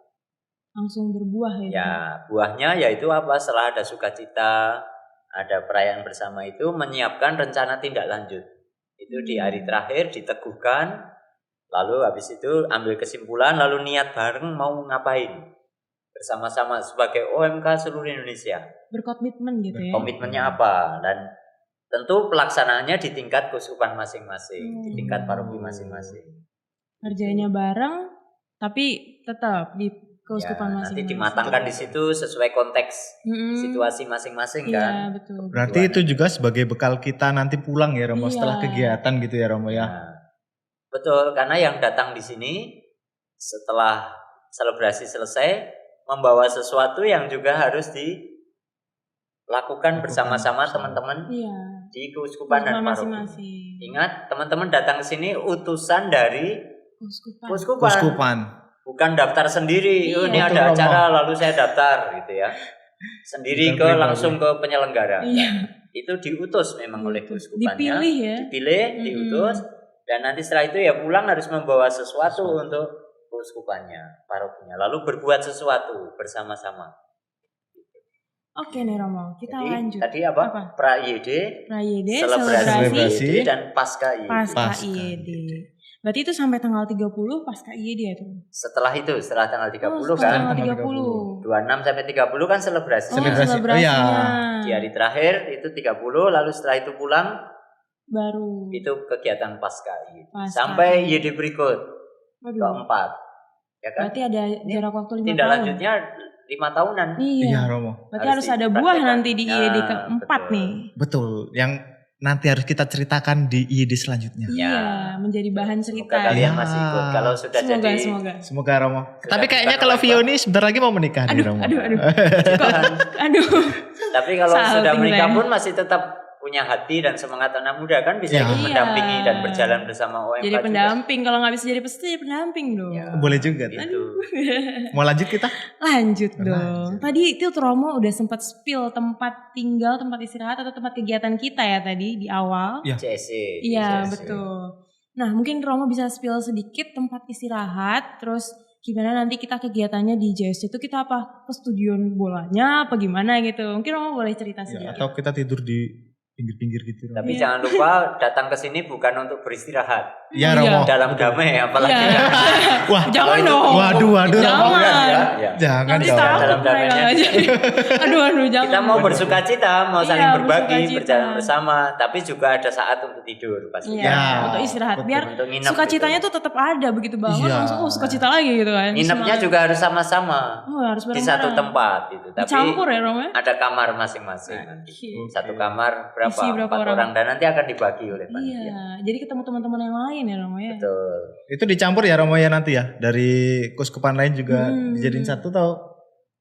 Langsung berbuah ya. Ya, buahnya yaitu apa? Setelah ada sukacita, ada perayaan bersama itu menyiapkan rencana tindak lanjut. Itu di hari terakhir diteguhkan, lalu habis itu ambil kesimpulan, lalu niat bareng mau ngapain bersama-sama sebagai OMK seluruh Indonesia. Berkomitmen gitu ya. Komitmennya apa? Dan tentu pelaksanaannya di tingkat keuskupan masing-masing, di tingkat paroki masing-masing. Kerjanya bareng, tapi tetap di keuskupan Ya, masing-masing. nanti dimatangkan di situ sesuai konteks Mm-mm. situasi masing-masing Iya, kan. betul. Berarti itu juga sebagai bekal kita nanti pulang ya Romo Iya. setelah kegiatan gitu ya Romo ya. Nah, betul, karena yang datang di sini setelah selebrasi selesai membawa sesuatu yang juga harus dilakukan bersama-sama teman-teman Iya. di keuskupan dan paroki. masing-masing. Ingat, teman-teman datang ke sini utusan dari Keuskupan. keuskupan. Keuskupan. Bukan daftar sendiri, Iya. ini Betul, ada Romo. acara lalu saya daftar gitu ya. Sendiri Bukan ke pribadi. langsung ke penyelenggara. Iya. Itu diutus memang oleh Diutus. keuskupannya. Dipilih ya. Dipilih, diutus, dan nanti setelah itu ya pulang harus membawa sesuatu untuk keuskupannya, parokinya. Lalu berbuat sesuatu bersama-sama. Oke nih Romo, kita Jadi lanjut. tadi apa? Pra-IED, Pra-IED, selebrasi selebrasi, IED, dan pasca IED. pasca Pasca IED. Berarti itu sampai tanggal 30 pasca IED ya tuh? Setelah itu, setelah tanggal 30 setelah kan, tanggal Tanggal 30. 26 sampai 30 kan selebrasi. Oh, Selebrasi. selebrasinya. Oh, iya. Di hari terakhir itu 30, lalu setelah itu pulang Baru. itu kegiatan pasca IED. Pasca Sampai IED berikut Waduh. keempat. Ya kan? Berarti ada jarak waktu 5 Tindak tahun. lanjutnya 5 tahunan. Iya. Iya Romo. Berarti harus ada dipraktekkan. buah nanti di IED Nah, keempat betul. nih. Betul. Yang nanti harus kita ceritakan di IED selanjutnya. Ya. Iya, menjadi bahan cerita. Semoga kalian Iya. masih ikut. Kalau sudah Semoga, jadi semoga. Semoga Romo. Sudah Tapi kayaknya bukan kalau orang Vio tua. ini sebentar lagi mau menikah nih Romo. Aduh. Aduh. Tapi kalau Salting sudah menikah saya. pun masih tetap punya hati dan semangat anak muda kan bisa Ya. ikut Iya. mendampingi dan berjalan bersama OMK Jadi juga. pendamping. Kalau nggak bisa jadi peserta, jadi pendamping dong. Ya. Boleh juga. Gitu. Mau lanjut kita? Lanjut dong. Lanjut. Tadi itu Romo udah sempat spill tempat tinggal, tempat istirahat atau tempat kegiatan kita ya tadi di awal. Iya. CSC. Iya, CSC. betul. Nah, mungkin Romo bisa spill sedikit tempat istirahat, terus gimana nanti kita kegiatannya di JSC itu kita apa? Ke stadion bolanya apa gimana gitu. Mungkin Romo boleh cerita Ya, sedikit. atau kita tidur di pinggir-pinggir gitu Romo. Tapi Iya. jangan lupa datang ke sini bukan untuk beristirahat. Iya Iya. Romo. Dalam damai apalagi. Iya. Wah, Jangan itu- dong. waduh Romo. Jangan. Ya. Jangan Nanti dong. takut Dalam mereka damainya. nggak jadi. Aduh, jangan. Kita mau bersuka cita, mau Iya, saling berbagi, bersukacita. berjalan bersama, tapi juga ada saat untuk tidur pasti. Iya, Ya, untuk istirahat. betul. Biar Untuk nginep sukacitanya gitu. tuh tetap ada, begitu bangun Iya. langsung sukacita lagi gitu kan. Nginepnya Semangat. juga harus sama-sama Harus di satu bareng-bareng. tempat gitu. Tapi Dicampur ya Romo ya? ada kamar masing-masing. Oke. Satu kamar berapa? Isi berapa 4 orang? orang dan nanti akan dibagi oleh panitia. Iya, jadi ketemu teman-teman yang lain ya Romo ya. Betul. Itu dicampur ya Romo ya nanti ya. Dari kuskupan lain juga dijadiin satu atau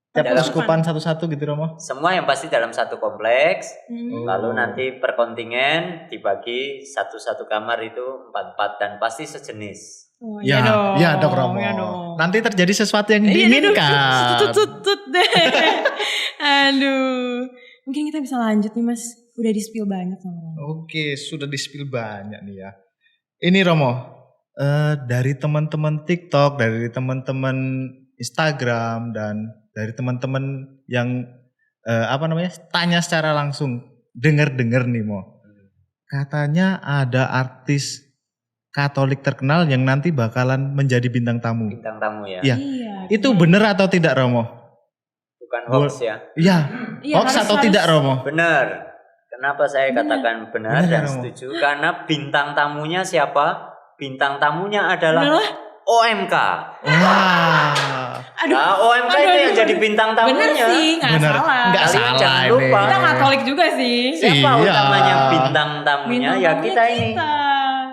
tiap Dalam- kuskupan satu-satu gitu Romo. Semua yang pasti dalam satu kompleks. Hmm. Lalu nanti per kontingen dibagi satu-satu kamar itu 4-4 dan pasti sejenis. Oh, Ya, ya dong Romo. Iya dong. Nanti terjadi sesuatu yang Iya, diinginkan. Tut deh. Aduh. Mungkin kita bisa lanjut nih Mas. Udah di-spill banyak sama Romo. Oke, sudah di-spill banyak nih ya. Ini Romo, dari teman-teman TikTok, dari teman-teman Instagram, dan dari teman-teman yang tanya secara langsung, dengar-dengar nih Mo. Katanya ada artis Katolik terkenal yang nanti bakalan menjadi bintang tamu. Bintang tamu ya. Iya. Iya. Itu iya. benar atau tidak Romo? Bukan hoax ya. Iya. Iya, Hoax atau tidak Romo? Benar. Kenapa saya katakan benar Benar, dan Romo. setuju? Karena bintang tamunya siapa? Bintang tamunya adalah Adalah? OMK. Wah. Aduh. Nah, OMK itu yang jadi bintang tamunya. Bener sih, nggak Bener. salah. Nggak Kalian salah jangan ini. lupa. Kita Katolik juga sih. Siapa Iya. utamanya bintang tamunya? Bintang Ya tamunya kita ini.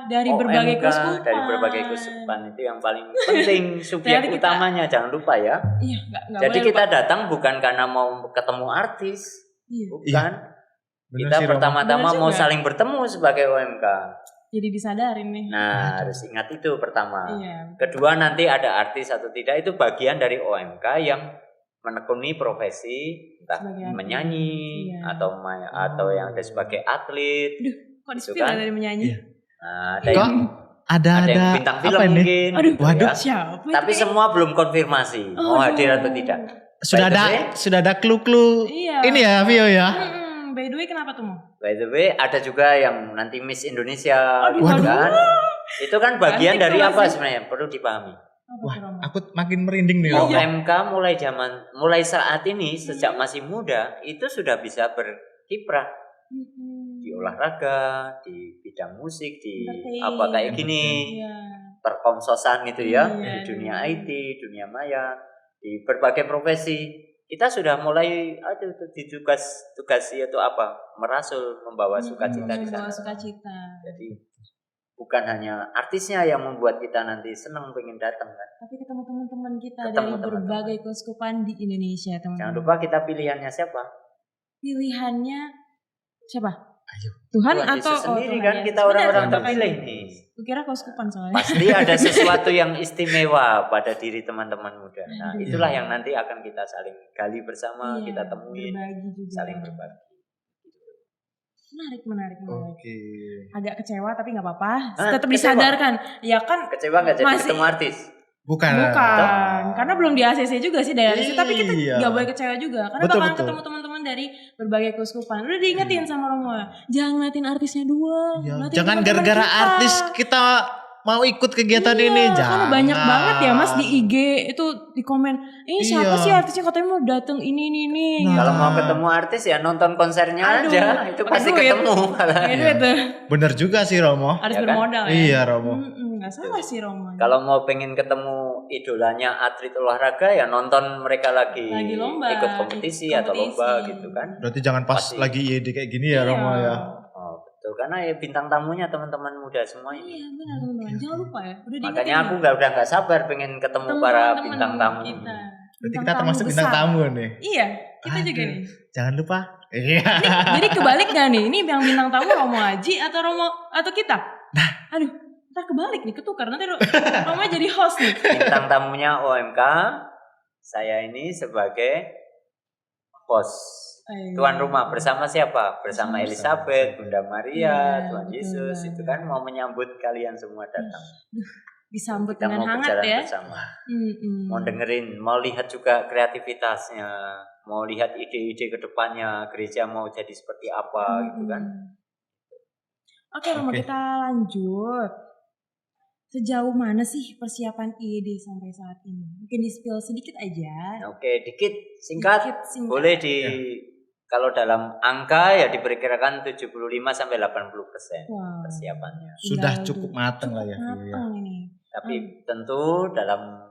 dari berbagai OMK, keuskupan. dari berbagai keuskupan itu yang paling penting subjek Ternyata kita- utamanya, jangan lupa ya. Iya, nggak Jadi boleh kita lupa. datang bukan karena mau ketemu artis, Iya. bukan. Benar Kita sih, Romo. pertama-tama Benar mau juga. saling bertemu sebagai OMK. Jadi disadarin nih. Nah, harus ingat itu pertama. Iya. Kedua, nanti ada artis atau tidak itu bagian dari OMK yang menekuni profesi entah Sebagai atlet. menyanyi Iya. atau yang ada sebagai atlet. Kok Gitu di-spill kan? dari menyanyi? Iya. Nah, ada Kok yang ada ada yang bintang film apa ini? mungkin. Aduh, gitu waduh. ya. Siapa itu Tapi kayak- semua belum konfirmasi mau Aduh. hadir atau tidak. Sudah By the way, ada clue-clue. Iya. Ini ya Vio ya. By the way kenapa tuh Mo? by the way, ada juga yang nanti Miss Indonesia, Aduh, gitu waduh. kan. Itu kan bagian Cantik dari tuh apa masih. sebenarnya? Perlu dipahami. Apa Wah, tuh, Romo? aku makin merinding nih Oh, Romo. iya. OMK mulai saat ini sejak masih muda itu sudah bisa berkiprah di olahraga, di bidang musik, di Entertain. apa kayak gini, Iya. perkomsosan itu ya, Iya, di dunia iya. IT, dunia maya, di berbagai profesi. Kita sudah mulai ditugasi atau apa, merasul membawa sukacita di Membawa sana. sukacita. Jadi bukan hanya artisnya yang membuat kita nanti senang pengen datang kan. Tapi ketemu teman-teman kita Ketemu dari teman-teman. berbagai keuskupan di Indonesia, teman-teman. Jangan lupa kita pilihannya siapa? Pilihannya siapa? Ayo. Tuhan Tuhan atau Yesus sendiri Tuhan kan ya. kita Benar, orang-orang benar, terpilih benar. nih. Kukira keuskupan soalnya. Pasti ada sesuatu yang istimewa pada diri teman-teman muda. Nah, Aduh. itulah yang nanti akan kita saling gali bersama, Iya, kita temuin, berbagi juga. saling berbagi. Menarik. Oke. Agak kecewa tapi nggak apa-apa. Hah, Tetap kecewa? disadarkan. Ya kan Kecewa nggak jadi Masih- ketemu artis? Bukan. karena belum di ACC juga sih dari ACC, tapi kita Iya. nggak boleh kecewa juga karena Betul, bakalan betul. ketemu teman-teman dari berbagai keuskupan. Udah diingetin sama Romo, jangan ngeliatin artisnya doang. Iya, ngeliatin jangan teman-teman gara-gara kita. artis kita mau ikut kegiatan ini. Iya, Jangan. karena banyak banget ya Mas di IG itu di komen, ini siapa Iya. sih artisnya katanya mau datang ini. Nah. Kalau mau ketemu artis ya nonton konsernya Aduh, aja, itu pakai pasti duit. ketemu. Ya duit tuh. Bener juga sih Romo. Harus Ya kan? bermodal ya. Iya Romo. Nggak salah sih Romo. Kalau mau pengen ketemu idolanya atlet olahraga ya nonton mereka lagi lomba, ikut kompetisi atau lomba gitu kan. Berarti jangan pas Pasti. lagi IED kayak gini ya Romo ya. Oh, betul karena ya bintang tamunya teman-teman muda semua ini. Iya benar teman-teman. Jangan lupa ya. Udah Makanya diingetin aku ya. udah nggak sabar pengen ketemu Ketemu para teman-teman bintang tamu. kita. Berarti kita termasuk bintang besar. tamu nih. Iya, kita juga Aduh. nih. Jangan lupa. Iya. Jadi kebalik gak nih? Ini yang bintang tamu Romo Aji atau Romo atau kita? Aduh, ntar kebalik nih, ketukar. Nanti Romo jadi host nih. Bintang tamunya OMK, saya ini sebagai host. Tuan rumah bersama siapa? Bersama Elizabeth, Bunda Maria, Iya, Tuhan betul Yesus banget. itu kan mau menyambut kalian semua datang. Disambut Kita dengan mau hangat berjalan ya. bersama. Mm-mm. Mau dengerin, mau lihat juga kreativitasnya, mau lihat ide-ide ke depannya, gereja mau jadi seperti apa gitu kan. Oke Romo, Oke. kita lanjut. Sejauh mana sih persiapan IED sampai saat ini? Mungkin di-spill sedikit aja. Oke, dikit singkat. Sedikit, singkat. Boleh kalau dalam angka ya diperkirakan 75 sampai 80% Wow. persiapannya. Sudah Tinggal cukup matang lah ya. Matang Vio, ya. ini. Tapi tentu dalam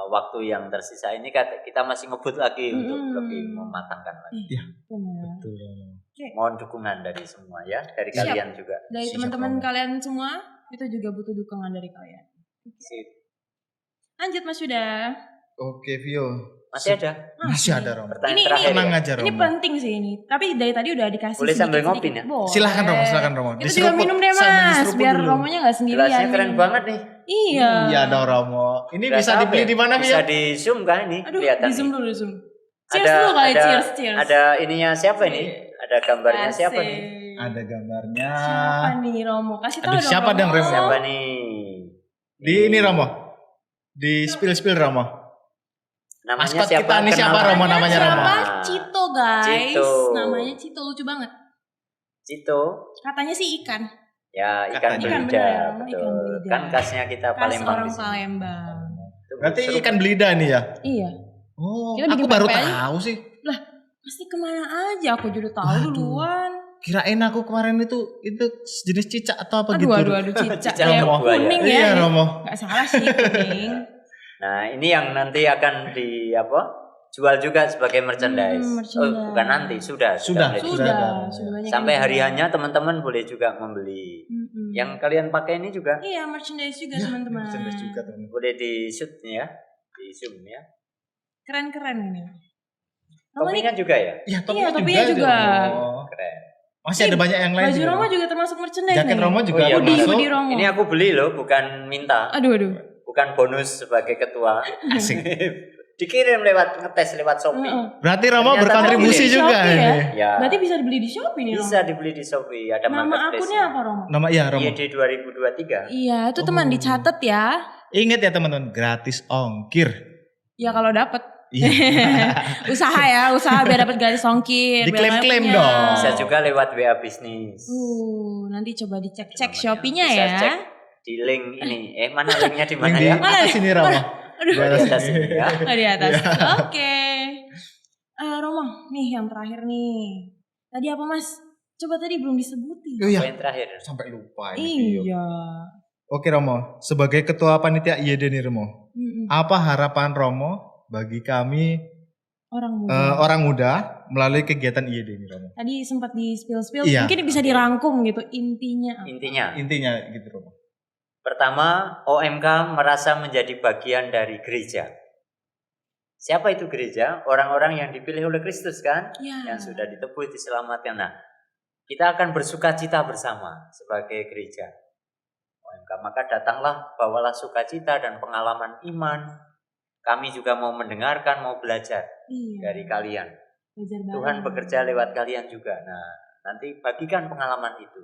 waktu yang tersisa ini kita masih ngebut lagi untuk lebih mematangkan lagi. Benar. Betul Romo. Mohon dukungan dari semua ya, dari Siap. kalian juga. Dari Siap, teman-teman Romo. kalian semua itu juga butuh dukungan dari kalian. Sip. Lanjut Mas Yuda. Oke Vio. Masih ada Masih ada Romo. pertanyaan Ini terakhir Tenang ya? aja Ini Romo. penting sih ini. Tapi dari tadi udah dikasih Boleh sambil sedikit-sedikit. ngopi, ya? Boleh. Silakan Romo, silakan Romo. Kita juga Diseruput minum deh sambil Mas, diseruput biar dulu. Romonya nggak sendirian. Gelasnya keren minum. banget nih. Iya. Iya dong Romo. Ini Gelas bisa apa dibeli ya? di mana Vio? Bisa di zoom kan ini? Aduh, Kelihatan di zoom nih. dulu, di zoom. Cheers dulu kali, cheers. Ada ininya siapa ini? Ada gambarnya siapa Asik. nih? Ada gambarnya. Siapa nih Romo? Kasih tahu Aduh, dong. siapa dong, Romo? Siapa nih? Di ini Romo. Di spill Romo. Namanya Maskot siapa? kita nih siapa, Kenal- Romo? Namanya siapa? Romo. Cito guys. Cito. Namanya Cito, lucu banget. Cito. Katanya sih ikan. Ya, ikan Katanya. Ikan, belida, bener, betul. ikan belida. Kan khasnya kita Khas Palembang orang di sini. Palembang. Itu Berarti seru. ikan belida nih ya? Iya. Oh, Kita bikin aku baru pempek aja. tahu sih. Pasti kemana aja aku juga tahu Waduh. duluan. Kirain aku kemarin itu jenis cicak atau apa gitu. Aduh, cicak. Cicak Ya, Romo. kuning ya. Iya Romo. Gak salah sih kuning. Nah, ini yang nanti akan jual juga sebagai merchandise. merchandise. Oh, bukan nanti, sudah Sudah. mulai Sudah dijual. ada. Sudah banyak Sampai yang hari jual. hanya teman-teman boleh juga membeli. Mm-mm. Yang kalian pakai ini juga Iya, merchandise juga Ya, teman-teman. merchandise juga teman. boleh di shoot nih ya, di zoom ya. Keren-keren ini. Romo ini Topinya juga ya, Iya, Iya, topinya juga. Romo. keren. Masih ada banyak yang lain baju juga, Romo Romo. juga termasuk merchandise Jaket nih. Romo juga Oh iya, ada Hoodie, masuk. hoodie Romo. Ini aku beli loh, bukan minta, Aduh. bukan bonus sebagai ketua. Asik. Dikirim lewat ngetes lewat Shopee. Heeh. Berarti Romo Ternyata berkontribusi di juga Shopee ya? ini. Ya, Berarti bisa dibeli di Shopee nih Romo. bisa dibeli di Shopee. Ada Nama marketplace. akunnya apa Romo? Nama iya Romo. IED 2023. Iya, itu teman Oh. dicatat ya. Ingat ya teman-teman, gratis ongkir. Ya kalau dapet. Iya. usaha biar dapat gratis ongkir. biar Diklaim-klaim punya. dong. Bisa juga lewat WA bisnis. Nanti coba dicek-cek Namanya. Shopee-nya Bisa ya. cek di link ini. Mana linknya di mana Link di ya? Mana atas nih? sini Romo. Aduh. Di atas Di atas sini. sini ya. Oh, di atas. Iya. Oke. Romo, nih yang terakhir nih. Tadi apa Mas? Coba tadi belum disebutin. Oh iya, Poin terakhir. sampai lupa ini. Vio. Iya. Oke Romo, sebagai ketua panitia IED nih Romo, Mm-mm. apa harapan Romo bagi kami Orang muda. orang muda melalui kegiatan IED ini Romo? Tadi sempat di spill-spill, Iya. mungkin bisa dirangkum gitu intinya. apa? Intinya, Intinya gitu Romo. pertama OMK merasa menjadi bagian dari gereja. Siapa itu gereja? Orang-orang yang dipilih oleh Kristus kan? Ya. Yang sudah ditebus, diselamatkan. Nah, kita akan bersukacita bersama sebagai gereja OMK. Maka datanglah, bawalah sukacita dan pengalaman iman. Kami juga mau mendengarkan, mau belajar dari kalian. Tuhan bekerja lewat kalian juga. Nah, nanti bagikan pengalaman itu.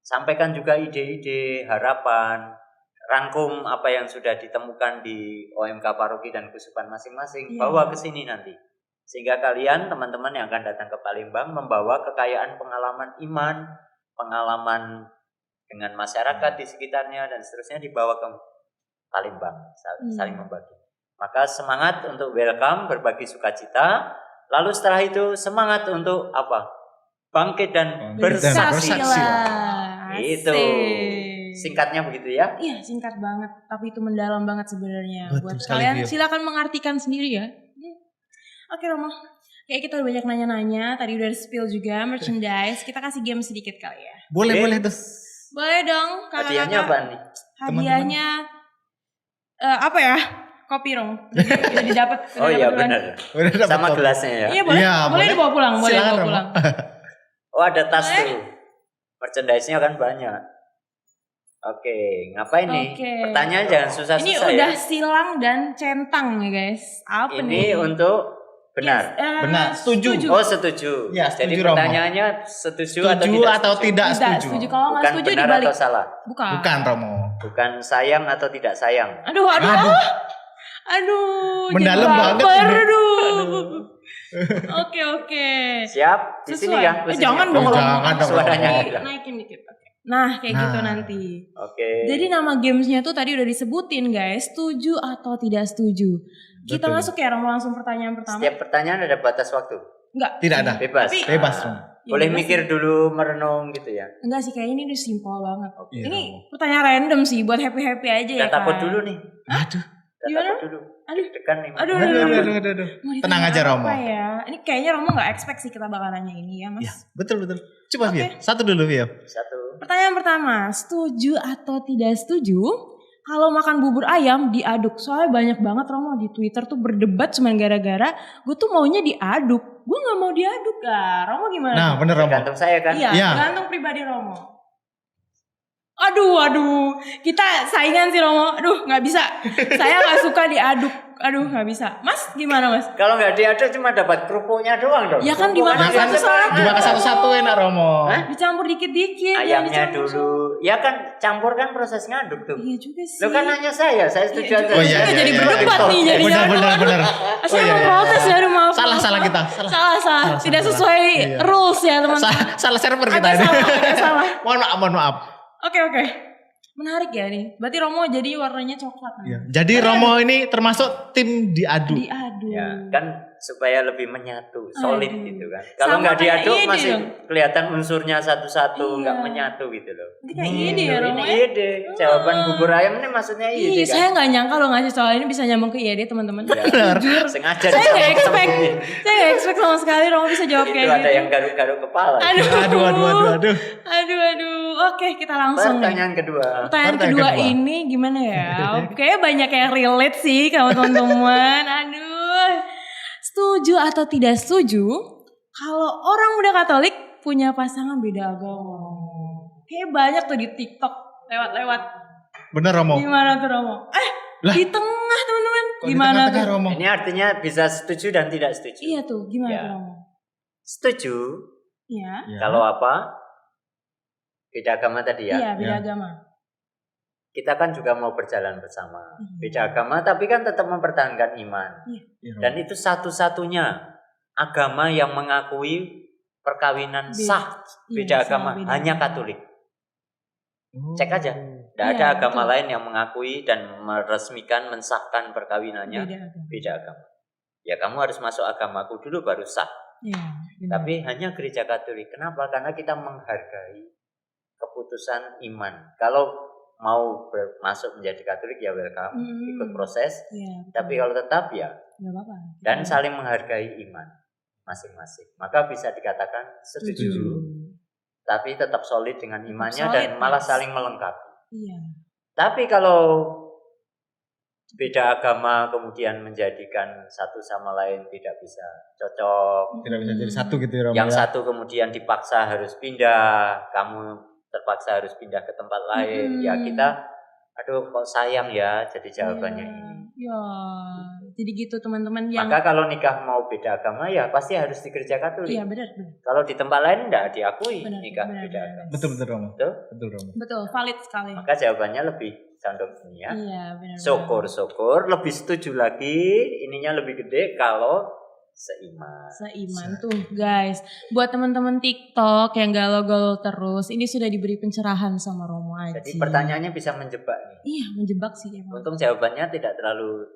Sampaikan juga ide-ide, harapan, rangkum apa yang sudah ditemukan di OMK paroki dan kuskupan masing-masing, bawa ke sini nanti. Sehingga kalian, teman-teman yang akan datang ke Palembang, membawa kekayaan pengalaman iman, pengalaman dengan masyarakat di sekitarnya, dan seterusnya dibawa ke Palembang, saling membagi. Maka semangat untuk welcome, berbagi sukacita. Lalu setelah itu semangat untuk apa? Bangkit dan bersaksi. Itu singkatnya begitu ya? Iya, singkat banget, tapi itu mendalam banget sebenarnya. Betul Buat sekali, kalian Vio. silakan mengartikan sendiri ya. Oke Romo, kayak kita udah banyak nanya-nanya, tadi udah spill juga merchandise. Kita kasih game sedikit kali ya. Boleh tuh. Boleh dong, Hadiahnya kakak-kakak. apa nih? Hadiahnya apa ya? Kopi Rom. Udah didapat. Oh iya duluan. benar. Udah dapat Sama kopi. gelasnya ya. Iya boleh. Iya, boleh boleh. dibawa pulang. Boleh Silakan, dibawa Romo. pulang. Oh ada tas Boleh. tuh. Merchandise-nya kan banyak. Oke, ngapain nih? Oke. Pertanyaan jangan Ini susah-susah udah ya. silang dan centang ya guys. Apa nih? Ini untuk benar. Benar, setuju. Oh setuju. Ya, Jadi setuju, Romo. pertanyaannya setuju Setuju atau tidak Tidak setuju? setuju. Kalau nggak Bukan setuju benar dibalik. atau salah. Bukan. Bukan Romo. Bukan sayang atau tidak sayang. Aduh. Mendalam jadi banget baper, ini. aduh. Oke. Siap? Di sini Sesuai. ya? Jangan dong. Jangan dong, Suaranya. Romo. Naikin dikit. Oke. Nah, kayak gitu Nah. nanti. Oke. Jadi nama gamesnya tuh tadi udah disebutin guys. Setuju atau tidak setuju. Kita Betul. masuk ya Romo, langsung pertanyaan pertama. Setiap pertanyaan ada batas waktu. Enggak. Tidak ada. Bebas. Tapi- Bebas, Ah, Romo. Ya, boleh bebas mikir dulu, merenung gitu ya. Enggak sih, kayak ini udah simpel banget. Iya, Ini Romo. pertanyaan random sih buat happy-happy aja ya Udah takut kan. dulu nih. Aduh. Udah Gimana? takut dulu. Aduh. Degan nih. Aduh. Aduh. Mau Tenang ditanya aja, Romo. Apa ya? Ini kayaknya Romo gak expect sih kita bakal nanya ini ya mas. Ya, betul. Coba Oke. Vio. Satu dulu Vio. Satu. Pertanyaan pertama, setuju atau tidak setuju kalau makan bubur ayam diaduk? Soalnya banyak banget Romo di Twitter tuh berdebat cuma gara-gara gue tuh maunya diaduk. Gue gak mau diaduk lah. Romo gimana? Nah, tuh? bener Romo. Tergantung saya kan. Iya, Iya. tergantung pribadi Romo. Aduh, kita saingan sih Romo. Aduh, nggak bisa. Saya nggak suka diaduk. Aduh, nggak bisa. Mas, gimana Mas? Kalau nggak diaduk cuma dapat kerupuknya doang dong. Ya kan Kerupuk dimakan Ya kan, satu-satu. dimakan satu-satu enak Romo. Hah? Dicampur dikit-dikit. jangan Ayamnya dicampur dulu. Ya kan campur kan proses ngaduk tuh. Iya juga sih. Lo kan nanya saya setuju Iya aja. juga. Oh, iya, Kita iya, jadi iya. berdebat nih Oke. jadi. Bener. Saya mau protes ya, aduh maaf. Salah kita. Salah. Tidak sesuai Iya. rules ya teman-teman. Salah server kita Agak ini. salah. Mohon maaf. Oke. Menarik ya nih. Berarti Romo jadi warnanya coklat. nih. Iya. Jadi Romo ini termasuk tim diadu. Diadu. Ya, kan supaya lebih menyatu, solid Aduh. gitu kan. Kalau Sama nggak kayak diaduk ide masih dong. kelihatan unsurnya satu-satu, nggak Iya. menyatu gitu loh. Ini kayak ide ya Romo Ini ya. ide. Jawaban bubur ayam ini maksudnya Iya, ide saya kan. nggak nyangka loh ngasih soal ini bisa nyambung ke IED teman-teman. Ya, Jujur. sengaja Saya nggak disambung-sambungin. expect. Saya nggak expect sama sekali Romo bisa jawab Itu kayak ada gitu. yang garuk-garuk kepala. Aduh. Aduh. Oke, kita langsung nih. Pertanyaan kedua. Pertanyaan Pertanyaan kedua kedua. ini gimana ya? Oke, banyak yang relate sih sama teman-teman. Aduh. Setuju atau tidak setuju kalau orang muda Katolik punya pasangan beda agama? Kayak banyak tuh di TikTok lewat-lewat. Bener Romo. Gimana tuh Romo? Lah. Di tengah teman-teman. Kok di Gimana tengah-tengah, tuh? Romo? Ini artinya bisa setuju dan tidak setuju. Iya tuh, gimana Ya. tuh Romo? Setuju Iya. Ya. kalau apa? Beda agama tadi ya. Iya, beda Ya. agama. Kita kan juga mau berjalan bersama. Iya. Beda agama tapi kan tetap mempertahankan iman. Iya, Romo. Dan itu satu-satunya agama yang mengakui perkawinan Beda. sah. Iya, Beda sama agama, beda hanya agama. Katolik. Oh. Cek aja. Tidak Iya, ada agama betul. lain yang mengakui dan meresmikan, mensahkan perkawinannya Beda agama. beda agama. Ya kamu harus masuk agamaku dulu baru sah. Iya, benar. Tapi hanya gereja Katolik. Kenapa? Karena kita menghargai keputusan iman. Kalau mau masuk menjadi Katolik ya welcome, ikut proses. Iya, betul. Tapi kalau tetap ya Nggak apa-apa. dan saling menghargai iman masing-masing. Maka bisa dikatakan setuju. Tapi tetap solid dengan imannya solid, dan malah Mas. saling melengkapi. Iya. Tapi kalau beda agama kemudian menjadikan satu sama lain tidak bisa cocok. Tidak bisa jadi satu gitu ya Romo. Yang ya. satu kemudian dipaksa harus pindah, kamu terpaksa harus pindah ke tempat lain. Ya kita, aduh kok sayang ya, jadi jawabannya ini. Ya, jadi gitu teman-teman yang. Maka kalau nikah mau beda agama ya pasti harus di gereja Katolik. Iya benar. Kalau di tempat lain enggak diakui Benar, nikah benar, beda benar. agama. Betul Romo. Betul? Betul Romo. Betul, valid sekali. Maka jawabannya lebih condong ini ya. Iya benar. Syukur-syukur lebih setuju lagi, ininya lebih gede kalau seiman. Seiman tuh guys. Buat teman-teman TikTok yang galau-galau terus, ini sudah diberi pencerahan sama Romo Aji. Jadi pertanyaannya bisa menjebak nih. Iya menjebak sih emang. Untung jawabannya tidak terlalu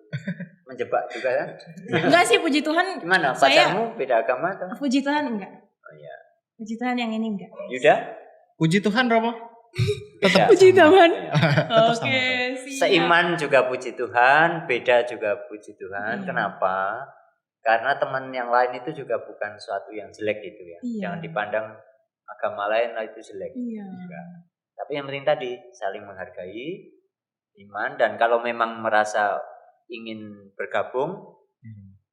menjebak juga kan. Enggak sih, puji Tuhan. Gimana? Saya- Pacarmu beda agama atau? Puji Tuhan enggak. Oh iya. Puji Tuhan yang ini enggak. Yuda? Puji Tuhan Romo. Beda. Puji Tuhan. Tetap Oke, sama-sama. siap. Seiman juga puji Tuhan, beda juga puji Tuhan. Iya. Kenapa? Karena teman yang lain itu juga bukan suatu yang jelek gitu ya. Iya. Jangan dipandang agama lain lah itu jelek. Iya. Enggak. Tapi yang penting tadi saling menghargai iman, dan kalau memang merasa ingin bergabung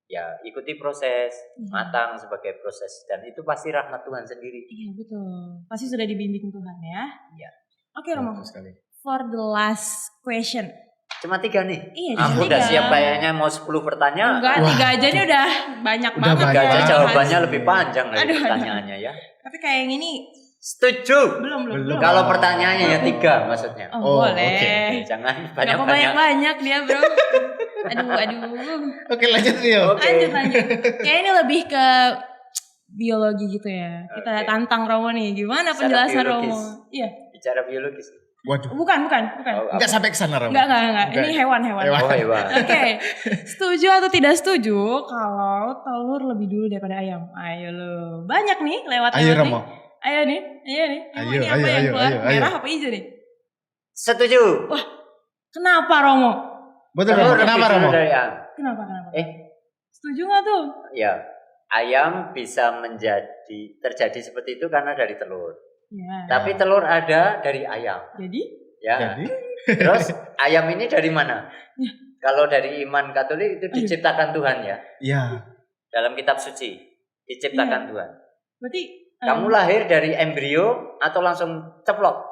ya ikuti proses Iya. matang sebagai proses, dan itu pasti rahmat Tuhan sendiri. Iya betul. Pasti sudah dibimbing Tuhan ya. Iya. Oke Romo. Betul sekali. For the last question. Cuma 3 nih. Iya, Aku cuma udah 3. siap kayaknya mau 10 pertanyaan. Enggak, 3 aja nih udah banyak Udah banget. banyak. Tiga aja ya. jawabannya lebih panjang dari Aduh. pertanyaannya ya. Tapi kayak yang ini Setuju. belum. Kalau pertanyaannya ya 3 maksudnya. Oh, Oh, boleh. oke, Jangan Nggak banyak-banyak. banyak dia bro. Aduh. Oke lanjut Rio. Oke. Lanjut. Kayak ini lebih ke biologi gitu ya. Kita Oke. tantang Romo nih. Gimana Secara penjelasan biologis. Romo? Iya. Bicara biologis. Waduh. Bukan. Oh, Enggak sampai ke sana Romo. Enggak. Ini hewan. Hewan. Oh hebat. Oke, setuju atau tidak setuju kalau telur lebih dulu daripada ayam? Ayo lo, banyak nih lewat Ayo nih. Romo. Ayo nih. Emang Ayo, ini apa yang ayo, keluar? ayo. Merah apa hijau nih? Setuju. Kenapa Romo? Betul Telur Romo. lebih Kenapa dulu Romo? dari ayam. Kenapa? Eh, Setuju nggak tuh? ya. Ayam bisa terjadi seperti itu karena dari telur. Ya. Tapi telur ada dari ayam. Jadi? Ya. Jadi Terus ayam ini dari mana? Ya. Kalau dari iman Katolik itu diciptakan Tuhan ya. ya. Dalam kitab suci diciptakan Tuhan. Berarti Kamu lahir dari embrio atau langsung ceplok?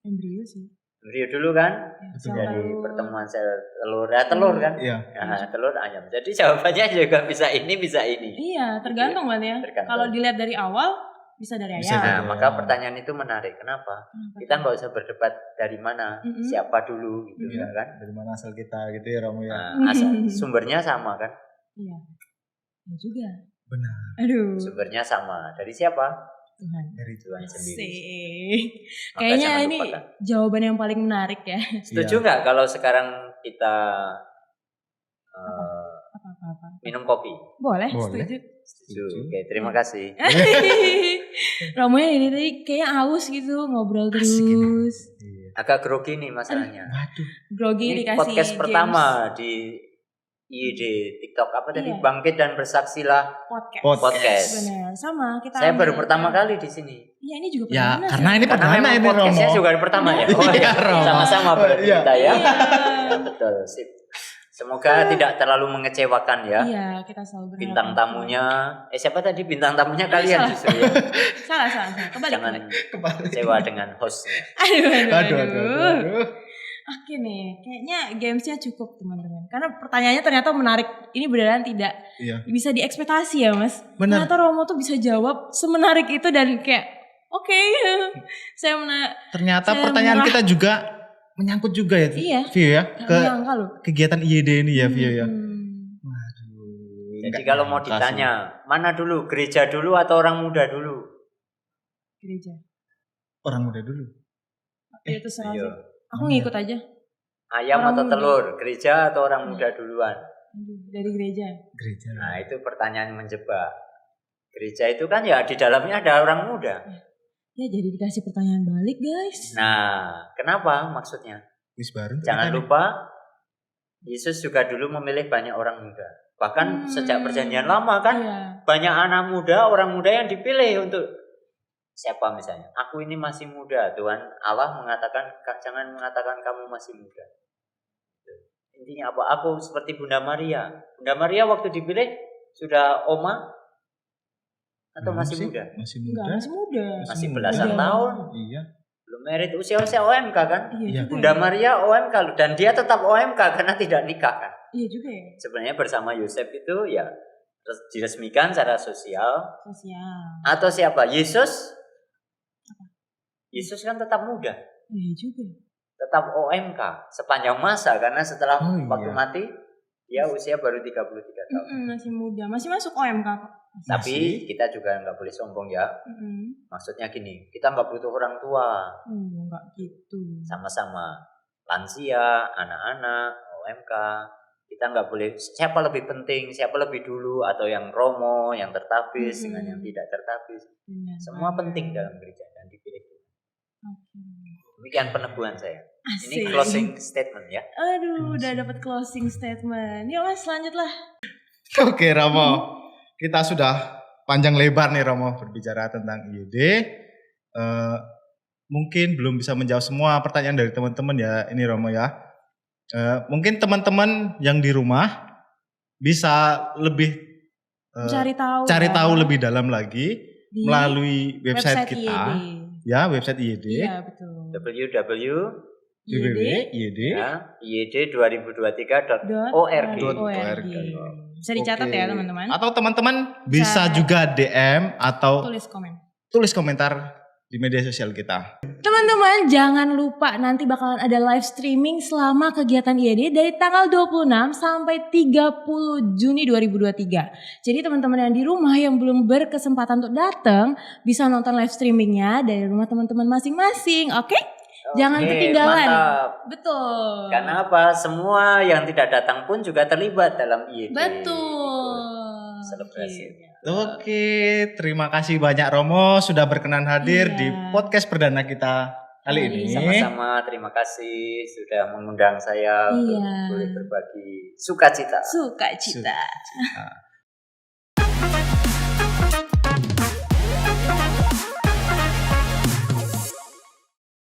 embrio sih. Embrio dulu kan? Ya, Betul. sel Dari telur. pertemuan sel telur, telur kan? Iya. Nah, telur ayam. Jadi jawabannya juga bisa ini, bisa ini. Iya, tergantung berarti ya. Tergantung. Kalau dilihat dari awal bisa dari Bisa ayam. Nah, dari maka ayam. pertanyaan itu menarik. Kenapa? Kenapa Kita tuh? nggak usah berdebat dari mana, Mm-mm. siapa dulu gitu Mm-mm. ya kan? Dari mana asal kita gitu ya Romo ya. Nah, sumbernya sama kan? Iya. Ya juga. Benar. Aduh. Sumbernya sama. Dari siapa? Tuhan. Dari Tuhan sendiri. Asik. Maka Kayaknya jangan ini lupakan. jawaban yang paling menarik ya. Setuju nggak kalau sekarang kita Apa-apa. minum kopi? Boleh, Boleh. setuju. Setuju. Oke, terima kasih. Romo ini tadi kayak haus gitu, ngobrol Asik ini. terus. Iya. Agak grogi nih masalahnya. Waduh. Grogi Ini dikasih podcast games. pertama di IID TikTok apa tadi? Iya. Bangkit dan bersaksilah. Podcast. Podcast. Benar, sama kita. Saya baru ambil- pertama kali di sini. Iya, ini juga Ya, perdana karena sih. ini Karena perdana memang ini Romo. podcastnya juga pertama ya. Oh Iya, iya, Romo. sama-sama berarti Iya. kita ya. Iya. Ya, betul. Sip. Semoga tidak terlalu mengecewakan ya. Iya, kita selalu berharap. Bintang tamunya, siapa tadi bintang tamunya kalian salah. justru ya. Salah. Kembali. Jangan Kembali. kecewa dengan hostnya. Aduh. Oke nih, kayaknya gamesnya cukup teman-teman. Karena pertanyaannya ternyata menarik. Ini beneran tidak Iya. bisa diekspektasi ya mas. Benar. Ternyata Romo tuh bisa jawab semenarik itu dan kayak oke. Saya Ternyata Saya pertanyaan merah. kita juga menyangkut juga ya, Iya. Vio ya, gak ke menyangka loh. kegiatan IYD ini ya, Vio ya. Hmm. Jadi Nggak kalau mau nyangka sih. ditanya, mana dulu, gereja dulu atau orang muda dulu? Gereja. Orang muda dulu. Itu serah Ayo. sih. Aku ngikut aja. Ayam Orang atau muda. telur, gereja atau orang muda duluan? Aduh, dari gereja. Gereja. Nah itu pertanyaan menjebak. Gereja itu kan ya di dalamnya ada orang muda. Ya jadi dikasih pertanyaan balik guys. Nah kenapa maksudnya? Wis baru. Jangan kita nih. lupa Yesus juga dulu memilih banyak orang muda. Bahkan sejak perjanjian lama kan Iya. banyak anak muda, orang muda yang dipilih untuk siapa misalnya. Aku ini masih muda. Tuhan Allah mengatakan jangan mengatakan kamu masih muda. Intinya apa? Aku seperti Bunda Maria. Bunda Maria waktu dipilih sudah oma atau Belum masih sih, muda? Masih Enggak, muda. masih muda. Masih muda. belasan Iya. tahun. Iya. Belum merit, usia OMK kan? Iya Iya. juga. Bunda Maria OMK loh. Dan dia tetap OMK karena tidak nikah kan. Iya juga ya. Sebenarnya bersama Yosef itu ya diresmikan secara sosial. Sosial. Atau siapa? Yesus? Yesus kan tetap muda. Iya juga. Tetap OMK sepanjang masa. Karena setelah Oh, waktu iya. mati, dia usia baru 33 tahun. Masih muda. Masih masuk OMK kok. Tapi kita juga nggak boleh sombong ya. Maksudnya gini, kita nggak butuh orang tua. Enggak gitu. Sama-sama lansia, anak-anak, OMK. Kita nggak boleh siapa lebih penting, siapa lebih dulu, atau yang romo, yang tertapis dengan yang tidak tertapis. Benar. Semua penting dalam gereja dan dipilih Tuhan. Oke. Demikian peneguhan saya. Ini Asik. closing statement ya. Aduh, udah dapat closing statement. Yuk Mas, lanjutlah. Oke Romo, kita sudah panjang lebar nih Romo berbicara tentang IYD. Mungkin belum bisa menjawab semua pertanyaan dari teman-teman ya ini Romo ya. Mungkin teman-teman yang di rumah bisa lebih Cari tahu ya. lebih dalam lagi Di melalui website kita, IYD. ya website IYD, Iya, betul. www.IYD. www.iyd2023.org. .org. Bisa dicatat Oke. ya teman-teman. Atau teman-teman bisa juga DM atau Tulis komen. komentar di media sosial kita. Teman-teman jangan lupa nanti bakalan ada live streaming selama kegiatan IYD dari tanggal 26 sampai 30 Juni 2023. Jadi teman-teman yang di rumah yang belum berkesempatan untuk datang bisa nonton live streamingnya dari rumah teman-teman masing-masing. Oke? Jangan Oke, ketinggalan. Mantap. Betul. Karena apa? Semua yang tidak datang pun juga terlibat dalam IYD. Betul. Selebrasi. Oke, terima kasih banyak Romo sudah berkenan hadir Iya. di podcast perdana kita kali Kali ini. ini. Sama-sama, terima kasih sudah mengundang saya untuk Iya. boleh berbagi sukacita. Sukacita.